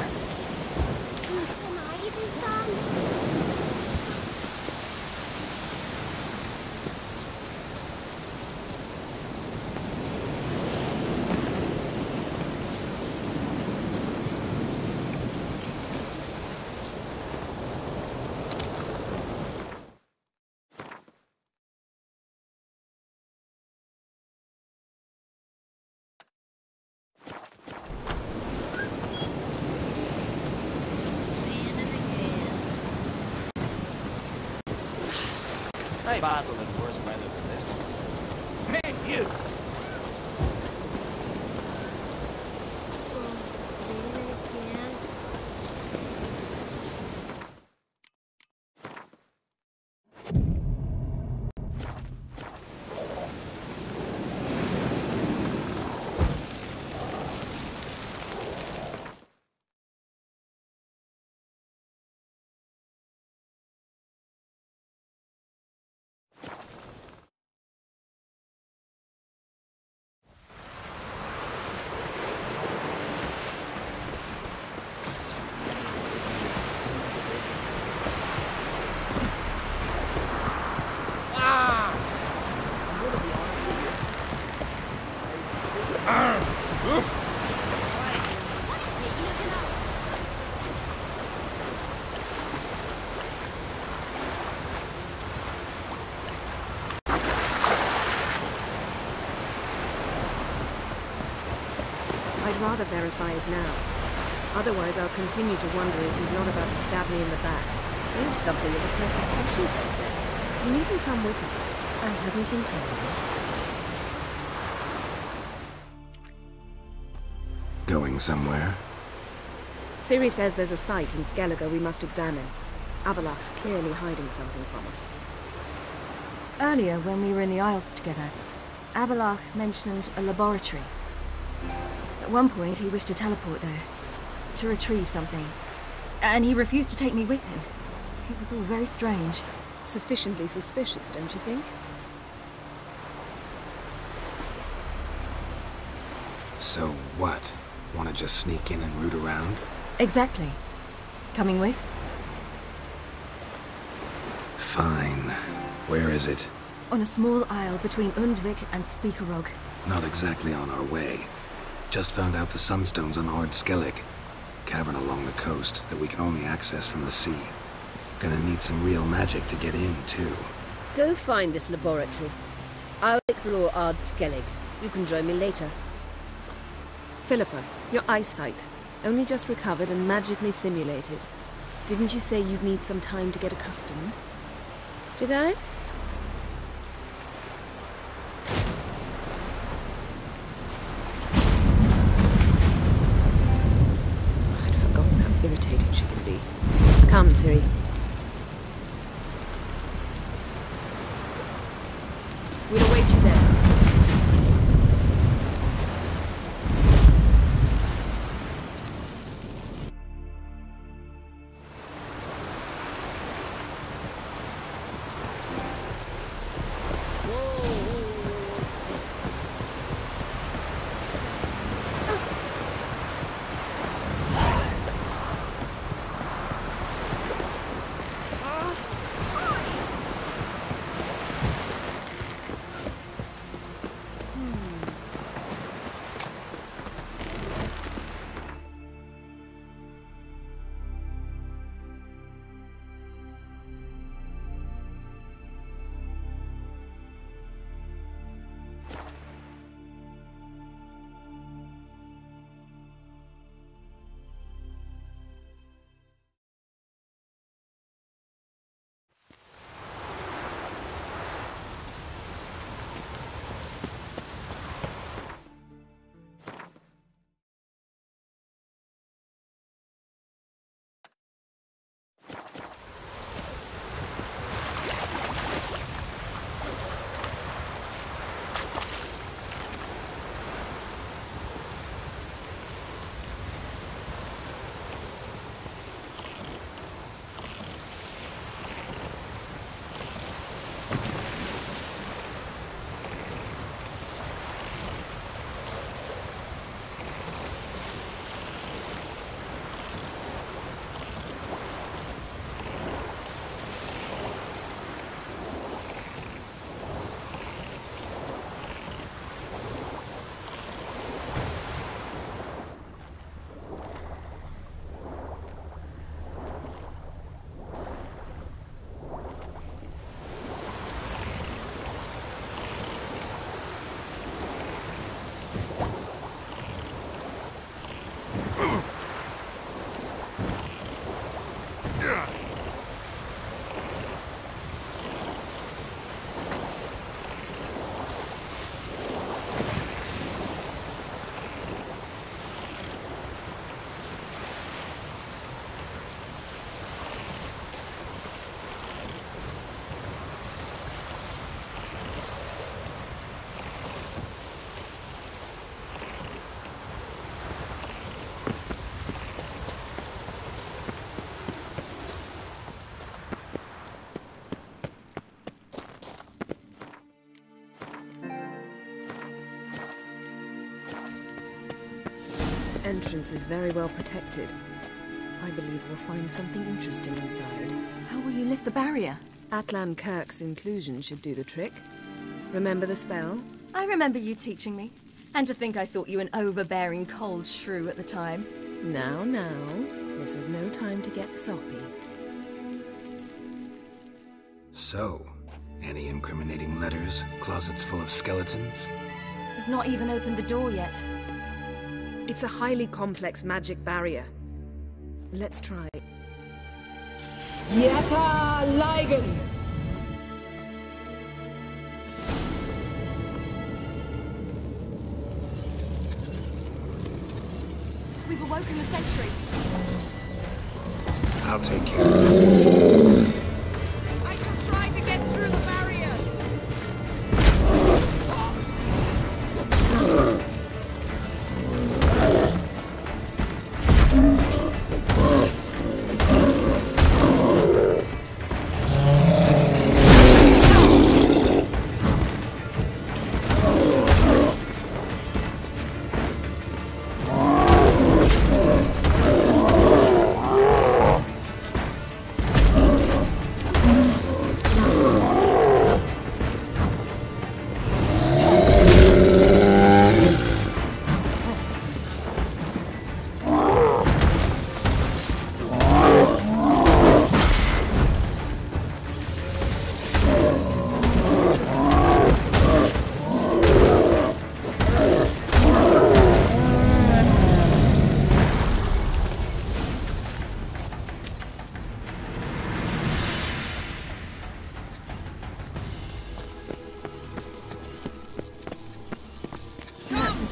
I've battled in worse weather than this. Hey, you! I'd rather verify it now. Otherwise, I'll continue to wonder if he's not about to stab me in the back. You've something of a persecution complex. You needn't come with us. I hadn't intended it. Going somewhere? Ciri says there's a site in Skellige we must examine. Avallac's clearly hiding something from us. Earlier, when we were in the Isles together, Avallach mentioned a laboratory. At one point, he wished to teleport there, to retrieve something. And he refused to take me with him. It was all very strange. Sufficiently suspicious, don't you think? So what? Want to just sneak in and root around? Exactly. Coming with? Fine. Where is it? On a small isle between Undvik and Spikerog. Not exactly on our way. Just found out the sunstones on Ard Skellig. Cavern along the coast that we can only access from the sea. Gonna need some real magic to get in, too. Go find this laboratory. I'll explore Ard Skellig. You can join me later. Philippa, your eyesight. Only just recovered and magically simulated. Didn't you say you'd need some time to get accustomed? Did I? I'd forgotten how irritating she can be. Come, Ciri. We'll await you there. Entrance is very well protected. I believe we'll find something interesting inside. How will you lift the barrier? Atlan Kirk's inclusion should do the trick. Remember the spell? I remember you teaching me. And to think I thought you an overbearing cold shrew at the time. Now, this is no time to get soppy. So, any incriminating letters? Closets full of skeletons? We've not even opened the door yet. It's a highly complex magic barrier. Let's try. Yaka Ligen! We've awoken the sentry. I'll take care of it. I shall try to get through the barrier!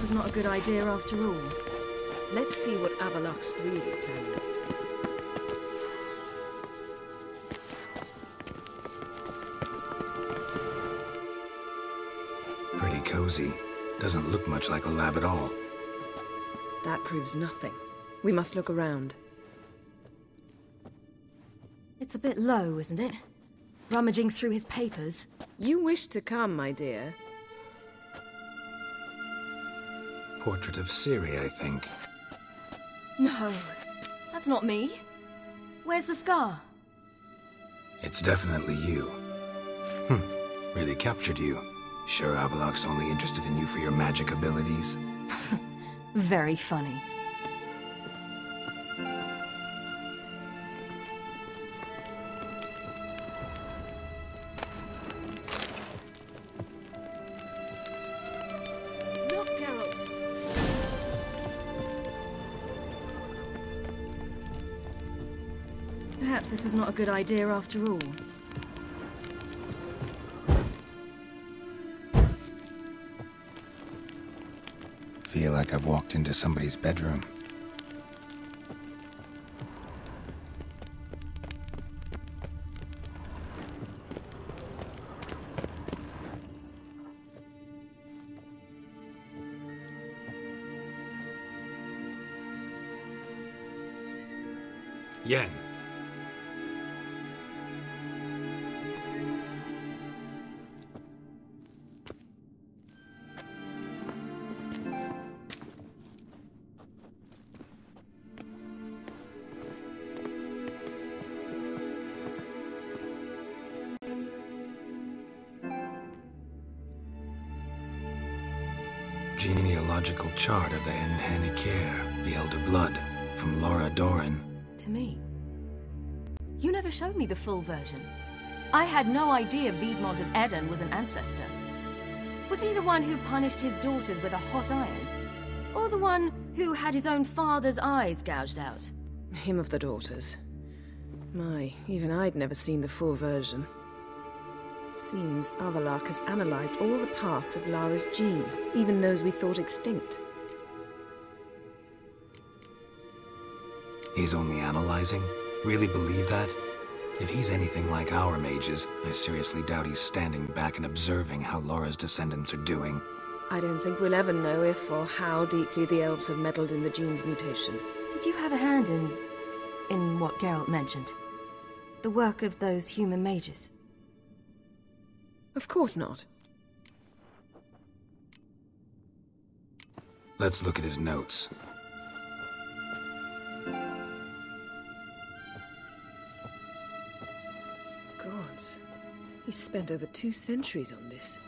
was not a good idea after all. Let's see what Avaloch's really planning. Pretty cozy. Doesn't look much like a lab at all. That proves nothing. We must look around. It's a bit low, isn't it? Rummaging through his papers. You wish to come, my dear. Portrait of Ciri, I think. No, that's not me. Where's the scar? It's definitely you. Really captured you. Sure Avaloch's only interested in you for your magic abilities? Very funny. Look, Geralt! Perhaps this was not a good idea after all. Feel like I've walked into somebody's bedroom. Yen. Genealogical chart of the Enhanikir, the Elder Blood, from Laura Doran. To me. You never showed me the full version. I had no idea Viedmont of Eden was an ancestor. Was he the one who punished his daughters with a hot iron? Or the one who had his own father's eyes gouged out? Him of the daughters. My, even I'd never seen the full version. Seems Avaloch has analyzed all the parts of Lara's gene, even those we thought extinct. He's only analyzing? Really believe that? If he's anything like our mages, I seriously doubt he's standing back and observing how Laura's descendants are doing. I don't think we'll ever know if or how deeply the elves have meddled in the gene's mutation. Did you have a hand in what Geralt mentioned? The work of those human mages? Of course not. Let's look at his notes. Gods. He spent over 2 centuries on this.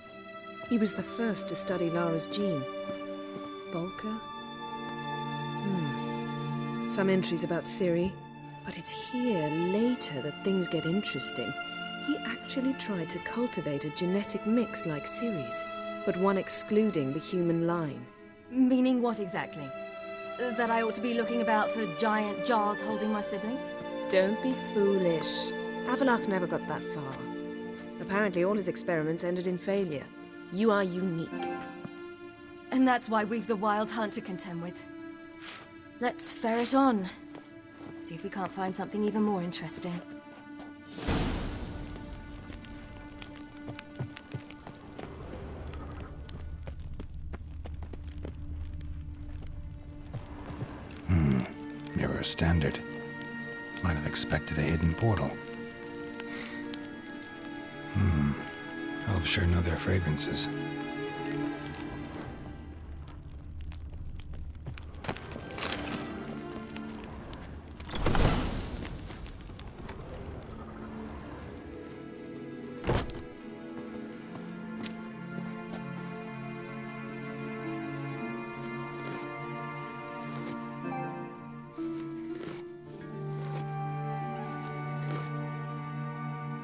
He was the first to study Lara's gene. Volker? Some entries about Ciri, but it's here, later, that things get interesting. He actually tried to cultivate a genetic mix like Ciri's, but one excluding the human line. Meaning what exactly? That I ought to be looking about for giant jars holding my siblings? Don't be foolish. Avaloch never got that far. Apparently all his experiments ended in failure. You are unique. And that's why we've the Wild Hunt to contend with. Let's ferret on. See if we can't find something even more interesting. Mirror standard. Might have expected a hidden portal. Elves sure know their fragrances.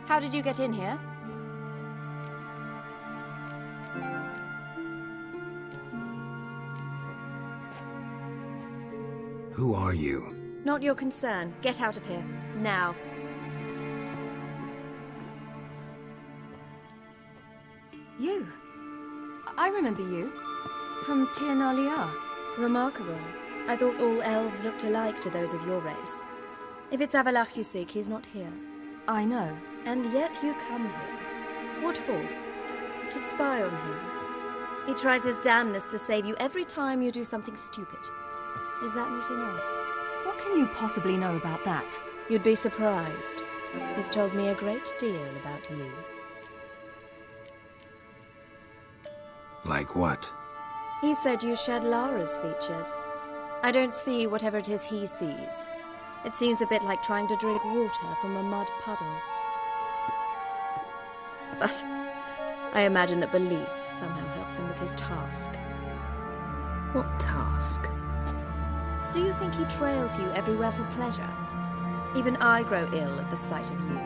How did you get in here? Who are you? Not your concern. Get out of here. Now. You? I remember you. From Tir na Liar. Remarkable. I thought all elves looked alike to those of your race. If it's Avalach you seek, he's not here. I know. And yet you come here. What for? To spy on him. He tries his damnedest to save you every time you do something stupid. Is that not enough? What can you possibly know about that? You'd be surprised. He's told me a great deal about you. Like what? He said you shared Lara's features. I don't see whatever it is he sees. It seems a bit like trying to drink water from a mud puddle. But I imagine that belief somehow helps him with his task. What task? Do you think he trails you everywhere for pleasure? Even I grow ill at the sight of you.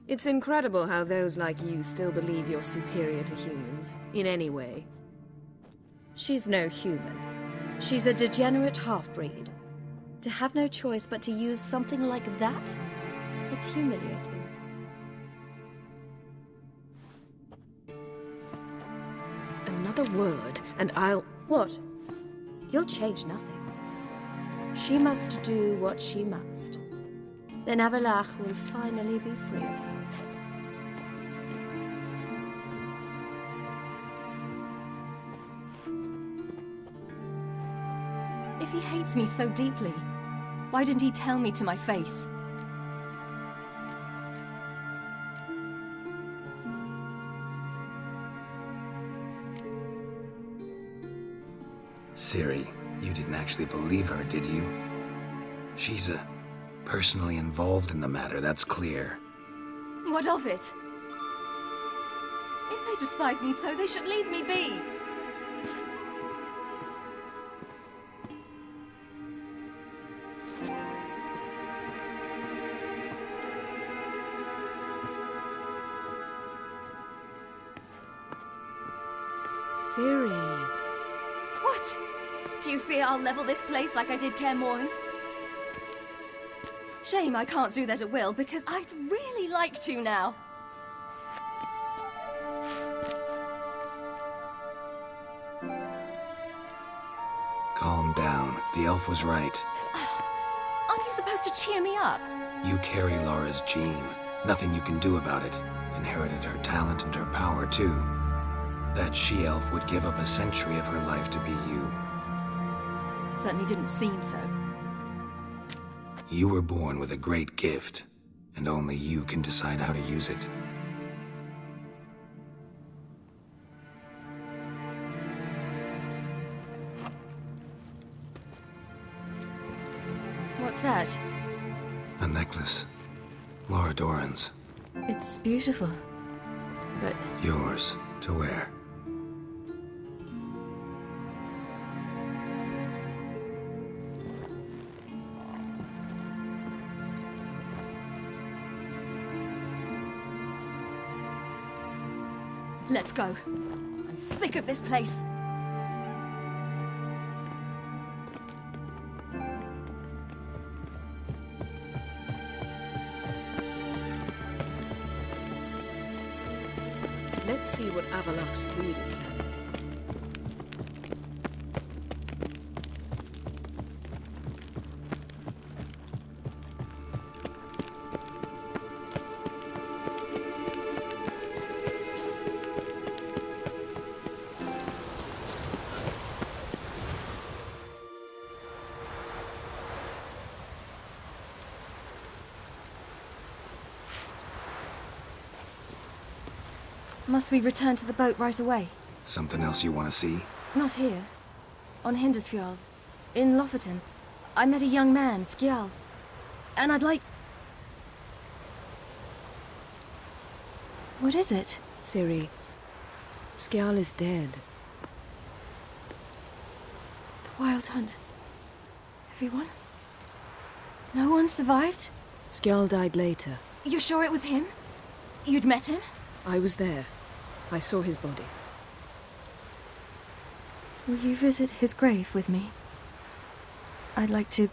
It's incredible how those like you still believe you're superior to humans, in any way. She's no human. She's a degenerate half-breed. To have no choice but to use something like that? It's humiliating. Another word, and I'll... What? You'll change nothing. She must do what she must. Then Avalach will finally be free of her. If he hates me so deeply, why didn't he tell me to my face? Ciri, you didn't actually believe her, did you? She's personally involved in the matter, that's clear. What of it? If they despise me so, they should leave me be. Ciri. What? Do you fear I'll level this place like I did Kaer Morhen? Shame I can't do that at will, because I'd really like to now. Calm down. The elf was right. Aren't you supposed to cheer me up? You carry Lara's gene. Nothing you can do about it. Inherited her talent and her power, too. That she-elf would give up a century of her life to be you. Certainly didn't seem so. You were born with a great gift, and only you can decide how to use it. What's that? A necklace. Lara Doran's. It's beautiful, but... Yours to wear. Let's go. I'm sick of this place. Let's see what Avalach's breeding can. Must we return to the boat right away? Something else you want to see? Not here. On Hindersfjord. In Lofoten. I met a young man, Skjal. And I'd like... What is it? Ciri, Skjal is dead. The Wild Hunt. Everyone? No one survived? Skjal died later. You sure it was him? You'd met him? I was there. I saw his body. Will you visit his grave with me? I'd like to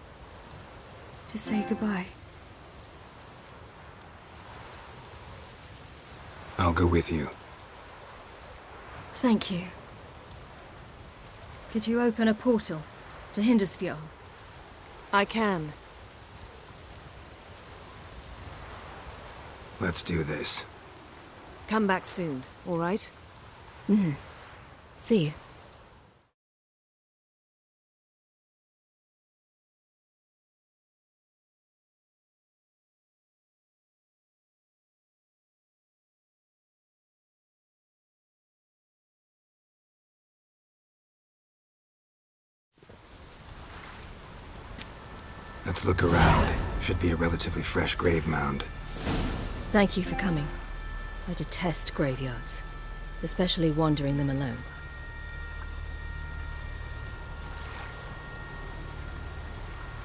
say goodbye. I'll go with you. Thank you. Could you open a portal to Hindersfjord? I can. Let's do this. Come back soon, all right? See you. Let's look around. Should be a relatively fresh grave mound. Thank you for coming. I detest graveyards, especially wandering them alone.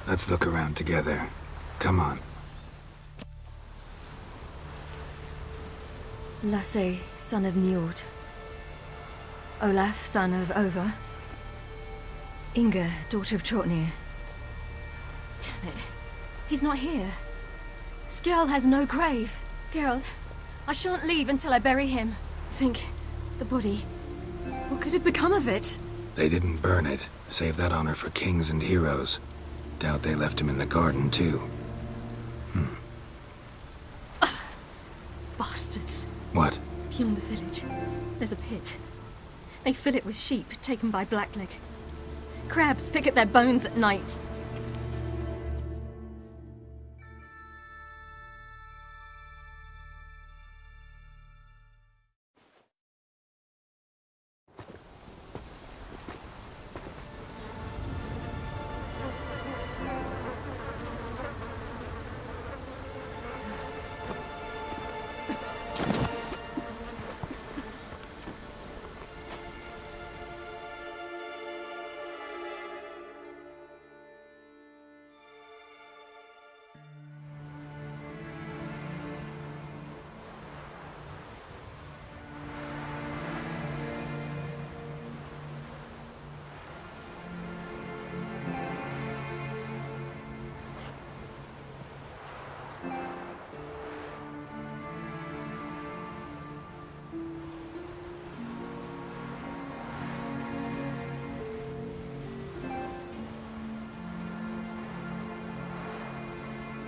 Let's look around together. Come on. Lasse, son of Njord. Olaf, son of Over. Inga, daughter of Trotnir. Damn it. He's not here. Skjall has no grave. Geralt, I shan't leave until I bury him. Think, the body. What could have become of it? They didn't burn it. Save that honor for kings and heroes. Doubt they left him in the garden, too. Bastards. What? Beyond the village, there's a pit. They fill it with sheep taken by Blackleg. Crabs pick at their bones at night.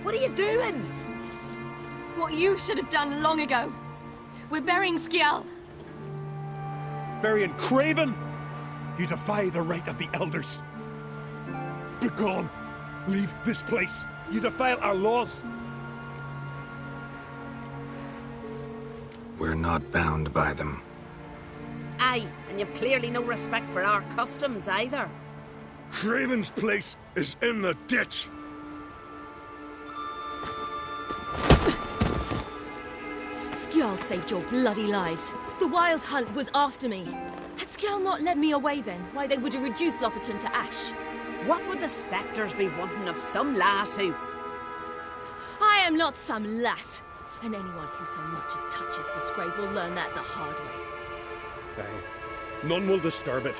What are you doing? What you should have done long ago. We're burying Skjall. Burying Craven? You defy the right of the elders. Begone. Leave this place. You defile our laws. We're not bound by them. Aye, and you've clearly no respect for our customs either. Craven's place is in the ditch. Skjall saved your bloody lives. The Wild Hunt was after me. Had Skjall not led me away then, why they would have reduced Lofoten to ash. What would the spectres be wanting of some lass who... I am not some lass. And anyone who so much as touches this grave will learn that the hard way. Aye. None will disturb it.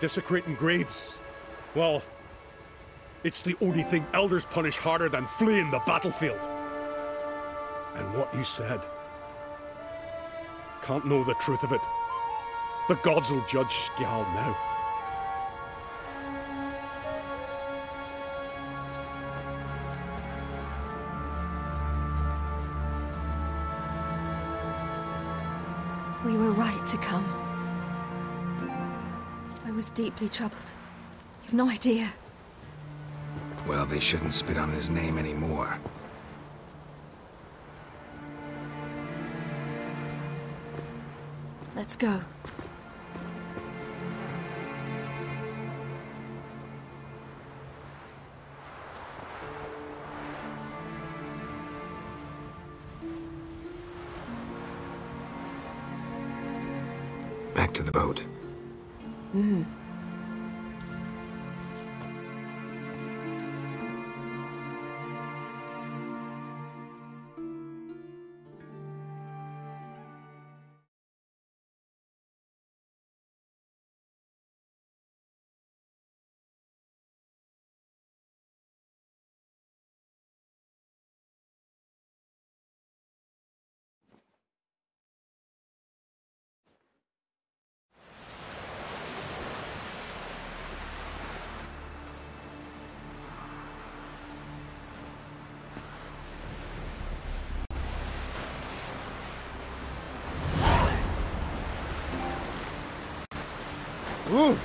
Desecrating graves. Well, it's the only thing elders punish harder than fleeing the battlefield. And what you said. Can't know the truth of it. The gods will judge Skjall now. We were right to come. I was deeply troubled. You've no idea. Well, they shouldn't spit on his name anymore. Let's go. Back to the boat. Ooh.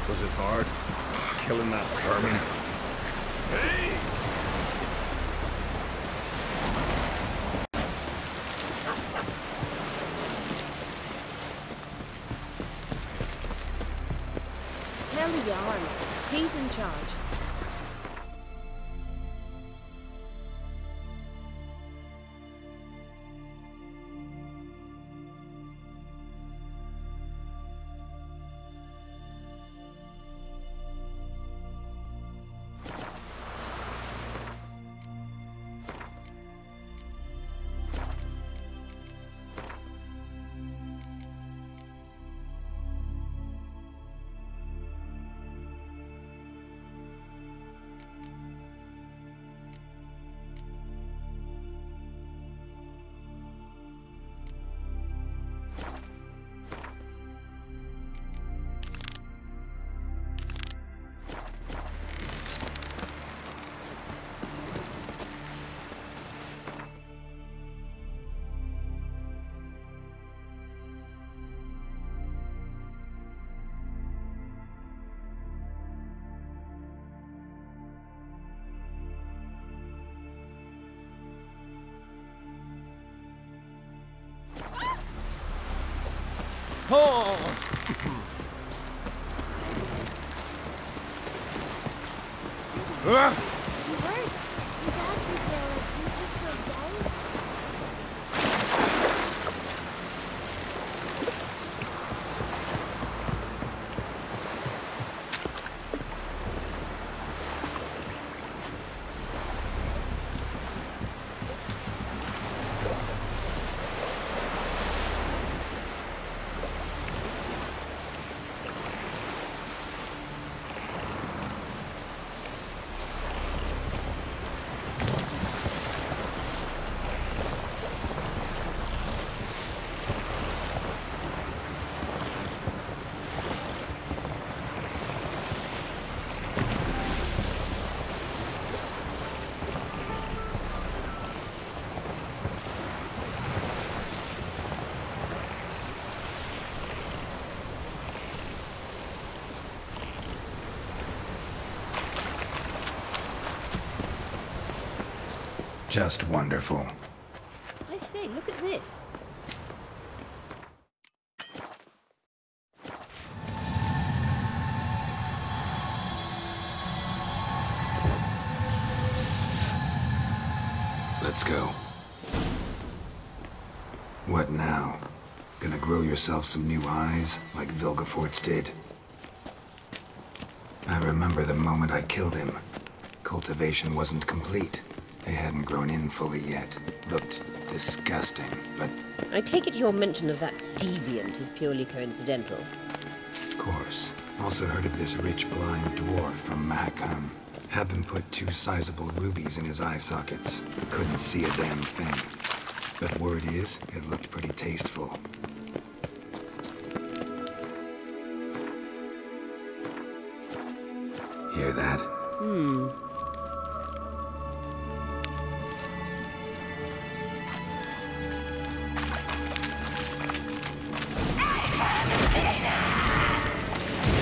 Was it hard? Killing that vermin? Hey! Tell Yarn. He's in charge. Oh! Ah! You hurt? You bad people, you just go down? Just wonderful. I say, look at this. Let's go. What now? Gonna grow yourself some new eyes, like Vilgefortz did? I remember the moment I killed him. Cultivation wasn't complete. They hadn't grown in fully yet. Looked disgusting, but... I take it your mention of that deviant is purely coincidental. Of course. Also heard of this rich blind dwarf from Mahakam. Had them put 2 sizable rubies in his eye sockets. Couldn't see a damn thing. But word is, it looked pretty tasteful. Hear that?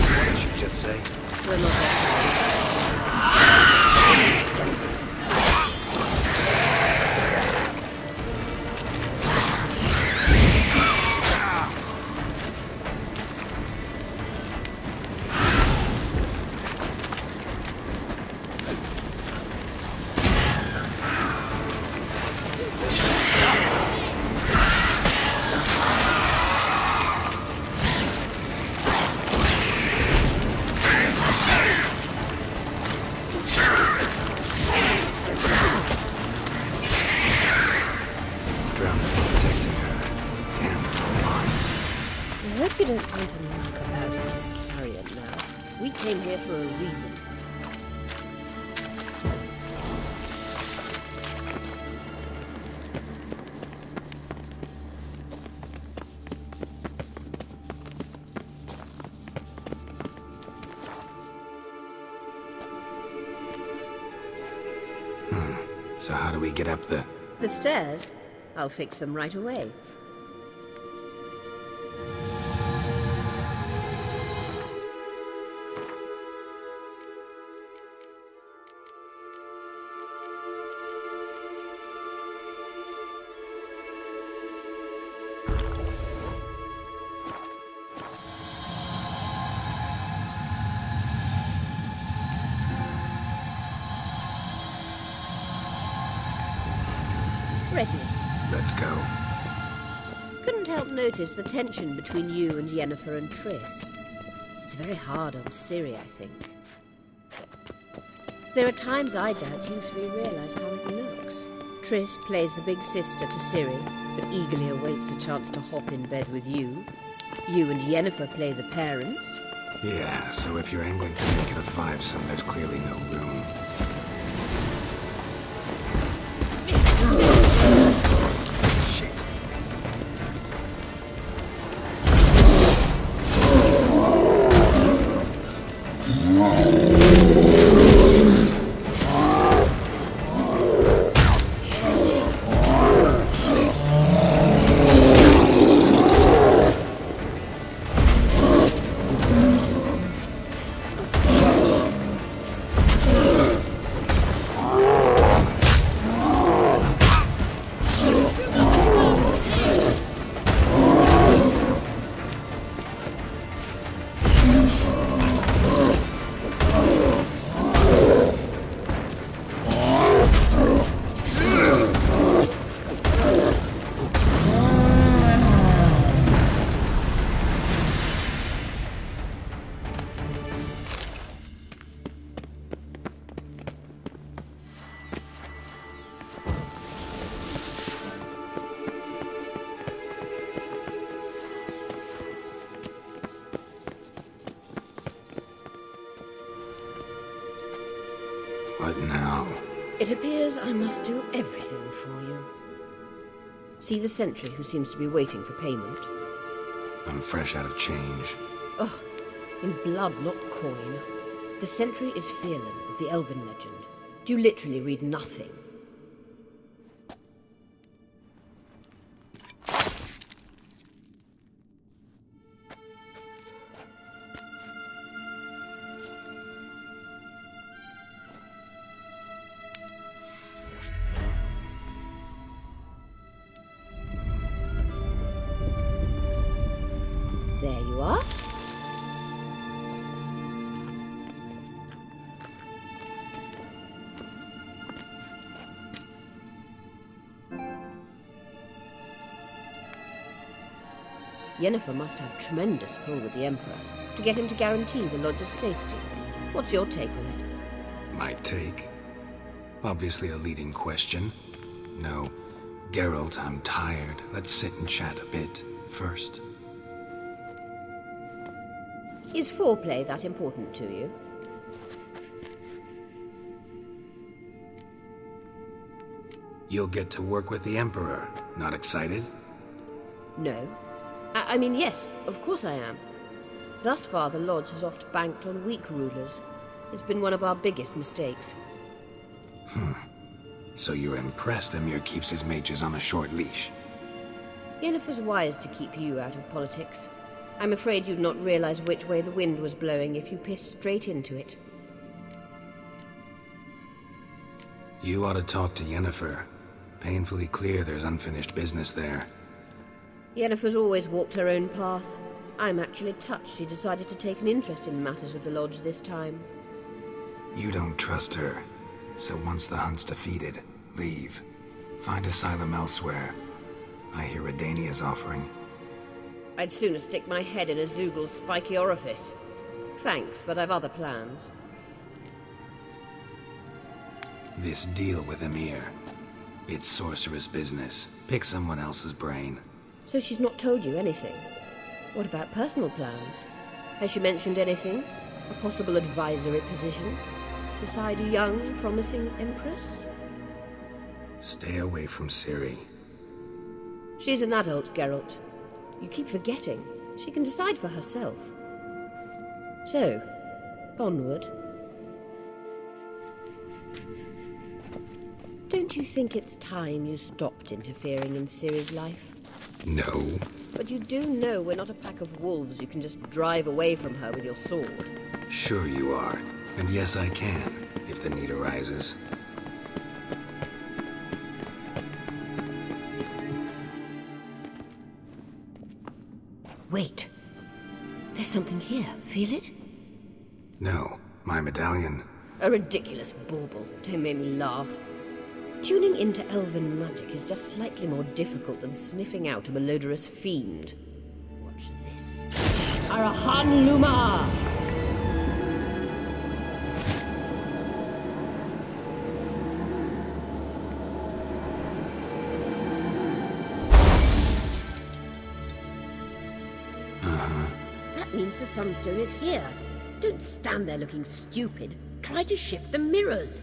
What did she just say? We're not there. don't want to knock about in this carrion now. We came here for a reason. So how do we get up the... The stairs? I'll fix them right away. Ready. Let's go. Couldn't help notice the tension between you and Yennefer and Triss. It's very hard on Ciri, I think. There are times I doubt you three realize how it looks. Triss plays the big sister to Ciri, but eagerly awaits a chance to hop in bed with you. You and Yennefer play the parents. Yeah, so if you're angling to make it a five-some, there's clearly no room. What now? It appears I must do everything for you. See the sentry who seems to be waiting for payment? I'm fresh out of change. Ugh, in blood, not coin. The sentry is Fierlan of the Elven legend. Do you literally read nothing? There you are. Yennefer must have tremendous pull with the Emperor to get him to guarantee the Lodge's safety. What's your take on it? My take? Obviously a leading question. No. Geralt, I'm tired. Let's sit and chat a bit first. Is foreplay that important to you? You'll get to work with the Emperor. Not excited? No. I mean, yes, of course I am. Thus far, the Lodge has oft banked on weak rulers. It's been one of our biggest mistakes. So you're impressed Emir keeps his mages on a short leash? Yennefer's wise to keep you out of politics. I'm afraid you'd not realize which way the wind was blowing if you pissed straight into it. You ought to talk to Yennefer. Painfully clear there's unfinished business there. Yennefer's always walked her own path. I'm actually touched she decided to take an interest in matters of the Lodge this time. You don't trust her. So once the hunt's defeated, leave. Find asylum elsewhere. I hear Redania's offering. I'd sooner stick my head in a Zoogl's spiky orifice. Thanks, but I've other plans. This deal with Emir. It's sorceress business. Pick someone else's brain. So she's not told you anything? What about personal plans? Has she mentioned anything? A possible advisory position? Beside a young, promising empress? Stay away from Ciri. She's an adult, Geralt. You keep forgetting. She can decide for herself. So, onward. Don't you think it's time you stopped interfering in Ciri's life? No. But you do know we're not a pack of wolves you can just drive away from her with your sword. Sure you are. And yes, I can, if the need arises. Wait. There's something here. Feel it? No. My medallion. A ridiculous bauble. Don't make me laugh. Tuning into elven magic is just slightly more difficult than sniffing out a malodorous fiend. Watch this. Arahan Luma! That means the Sunstone is here. Don't stand there looking stupid. Try to shift the mirrors.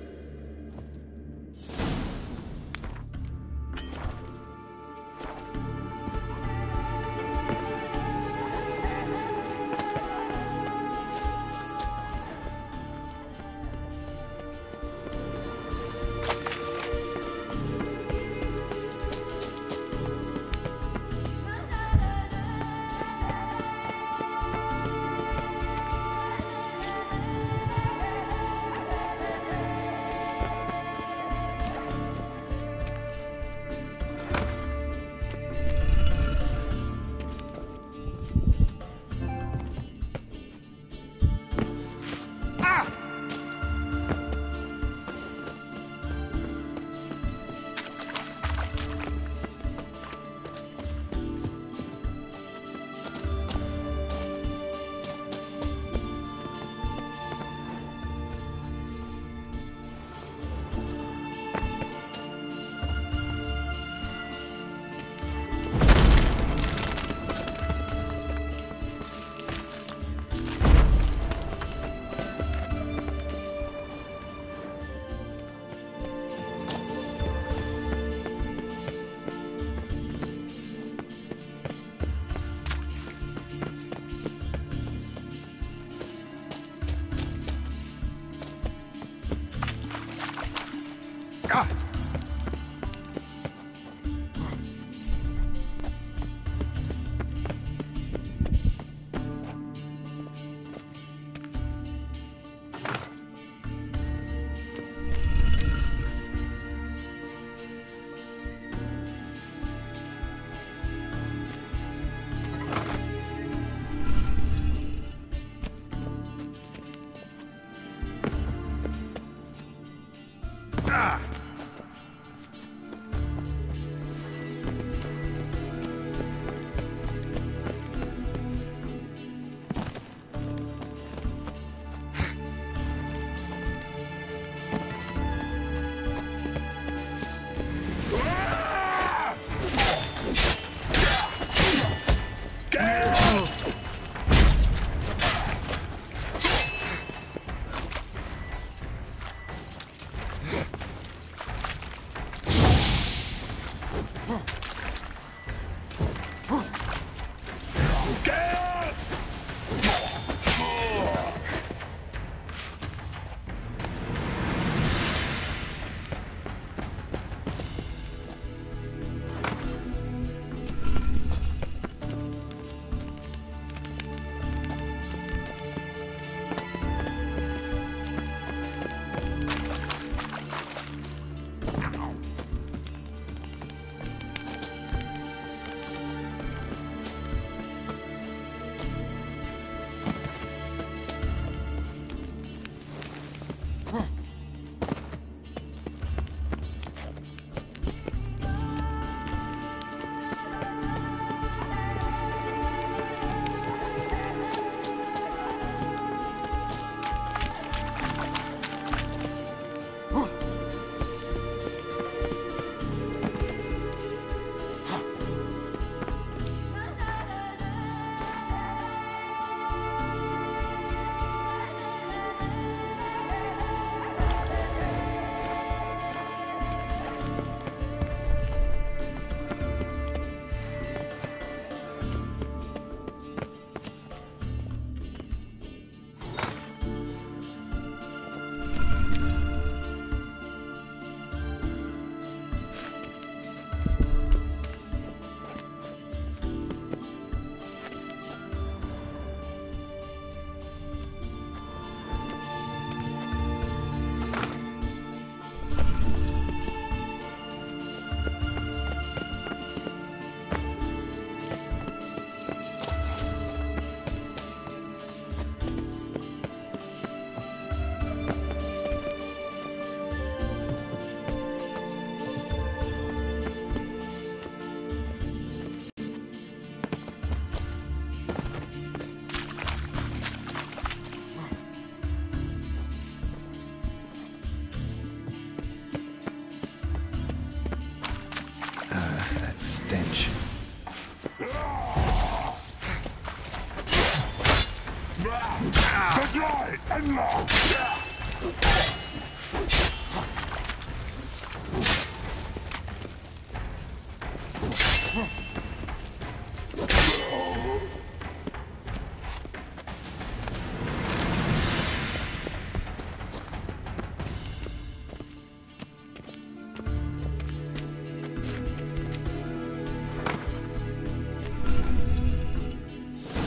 stench.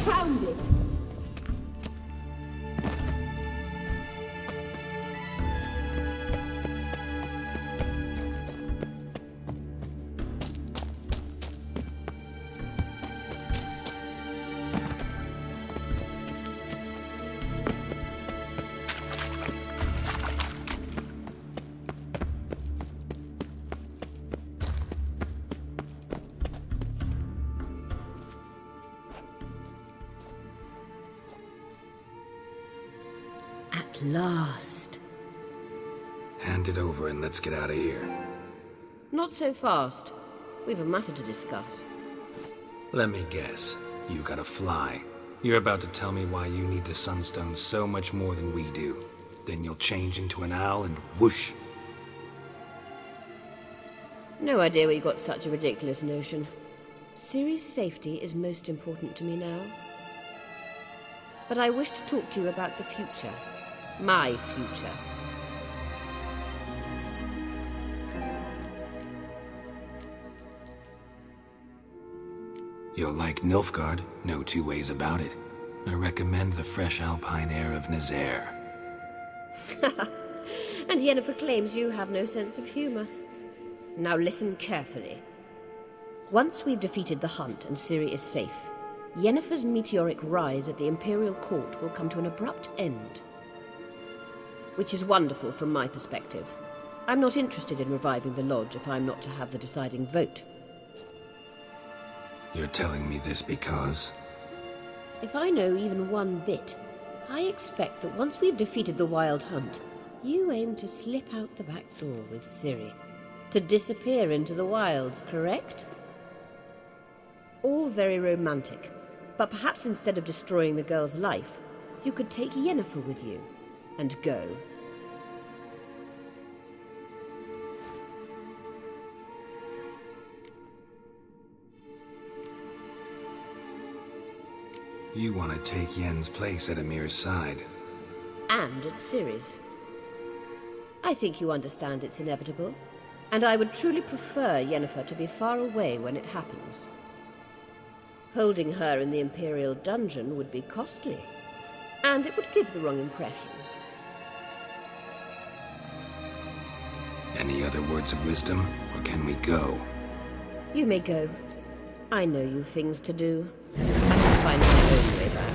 Found it! At last. Hand it over and let's get out of here. Not so fast. We've a matter to discuss. Let me guess. You gotta fly. You're about to tell me why you need the Sunstone so much more than we do. Then you'll change into an owl and whoosh. No idea where you got such a ridiculous notion. Ciri's safety is most important to me now. But I wish to talk to you about the future. My future. You'll like Nilfgaard, no two ways about it. I recommend the fresh alpine air of Nazaire. And Yennefer claims you have no sense of humor. Now listen carefully. Once we've defeated the hunt and Ciri is safe, Yennefer's meteoric rise at the Imperial Court will come to an abrupt end. Which is wonderful from my perspective. I'm not interested in reviving the Lodge if I'm not to have the deciding vote. You're telling me this because... If I know even one bit, I expect that once we've defeated the Wild Hunt, you aim to slip out the back door with Ciri. To disappear into the wilds, correct? All very romantic, but perhaps instead of destroying the girl's life, you could take Yennefer with you, and go. You want to take Yen's place at Amir's side. And at Ciri's. I think you understand it's inevitable, and I would truly prefer Yennefer to be far away when it happens. Holding her in the Imperial dungeon would be costly, and it would give the wrong impression. Any other words of wisdom, or can we go? You may go. I know you've things to do. I can find my own way back.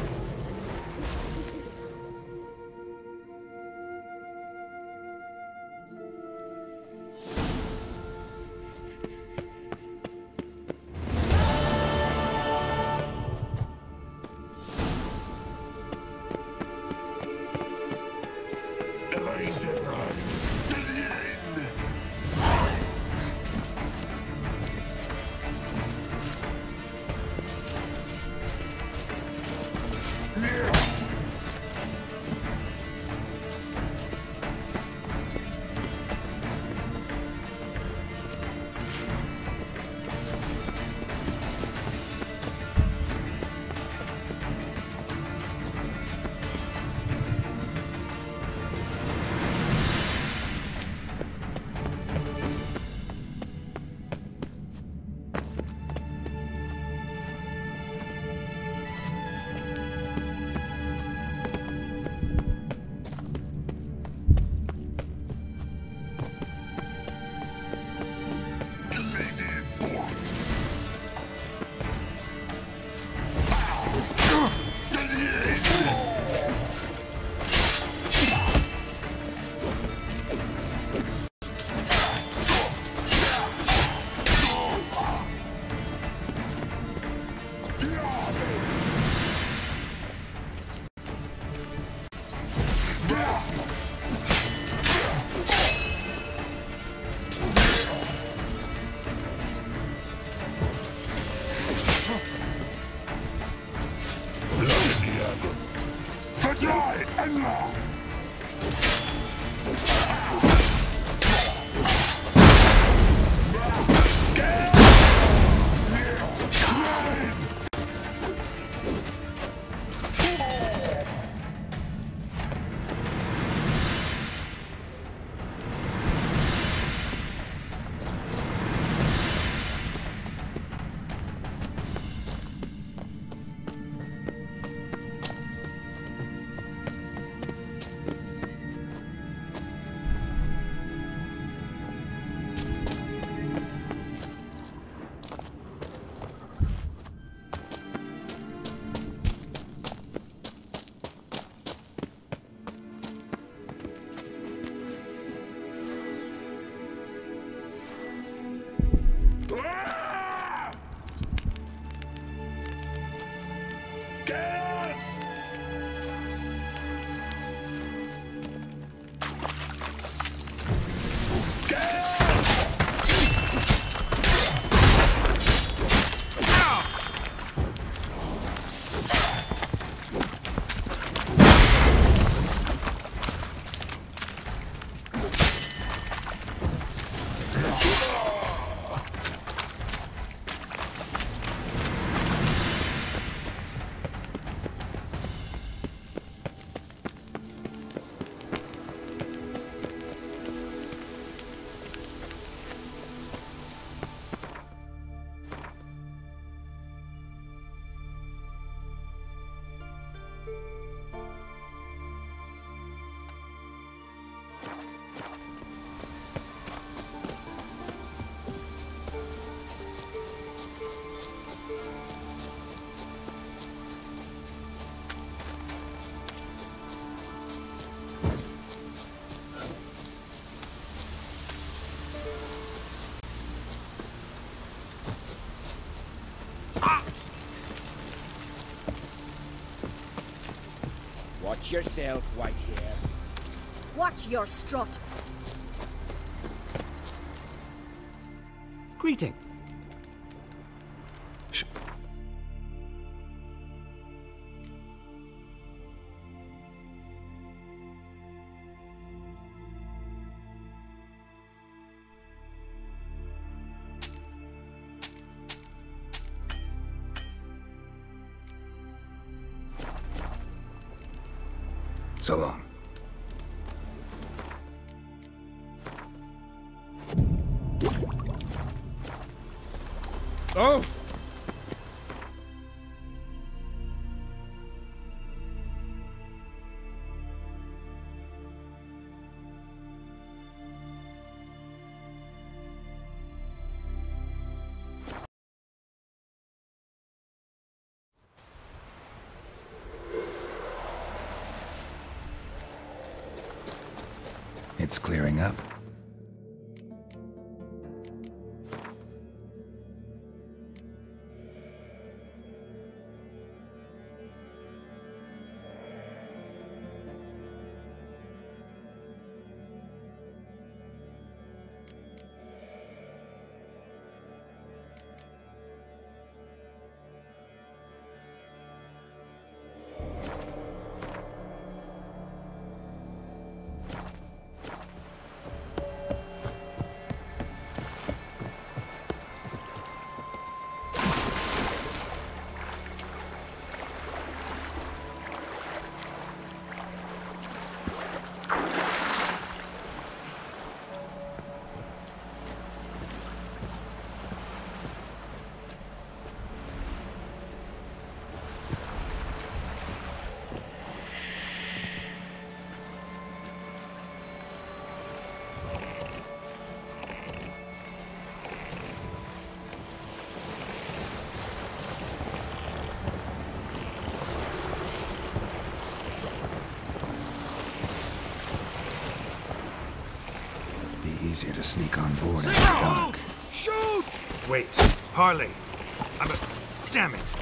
Watch yourself, white hair. Watch your strut. Greeting. So long. Oh! It's clearing up. Easier to sneak on board in the dark. Shoot! Wait, parley. Damn it.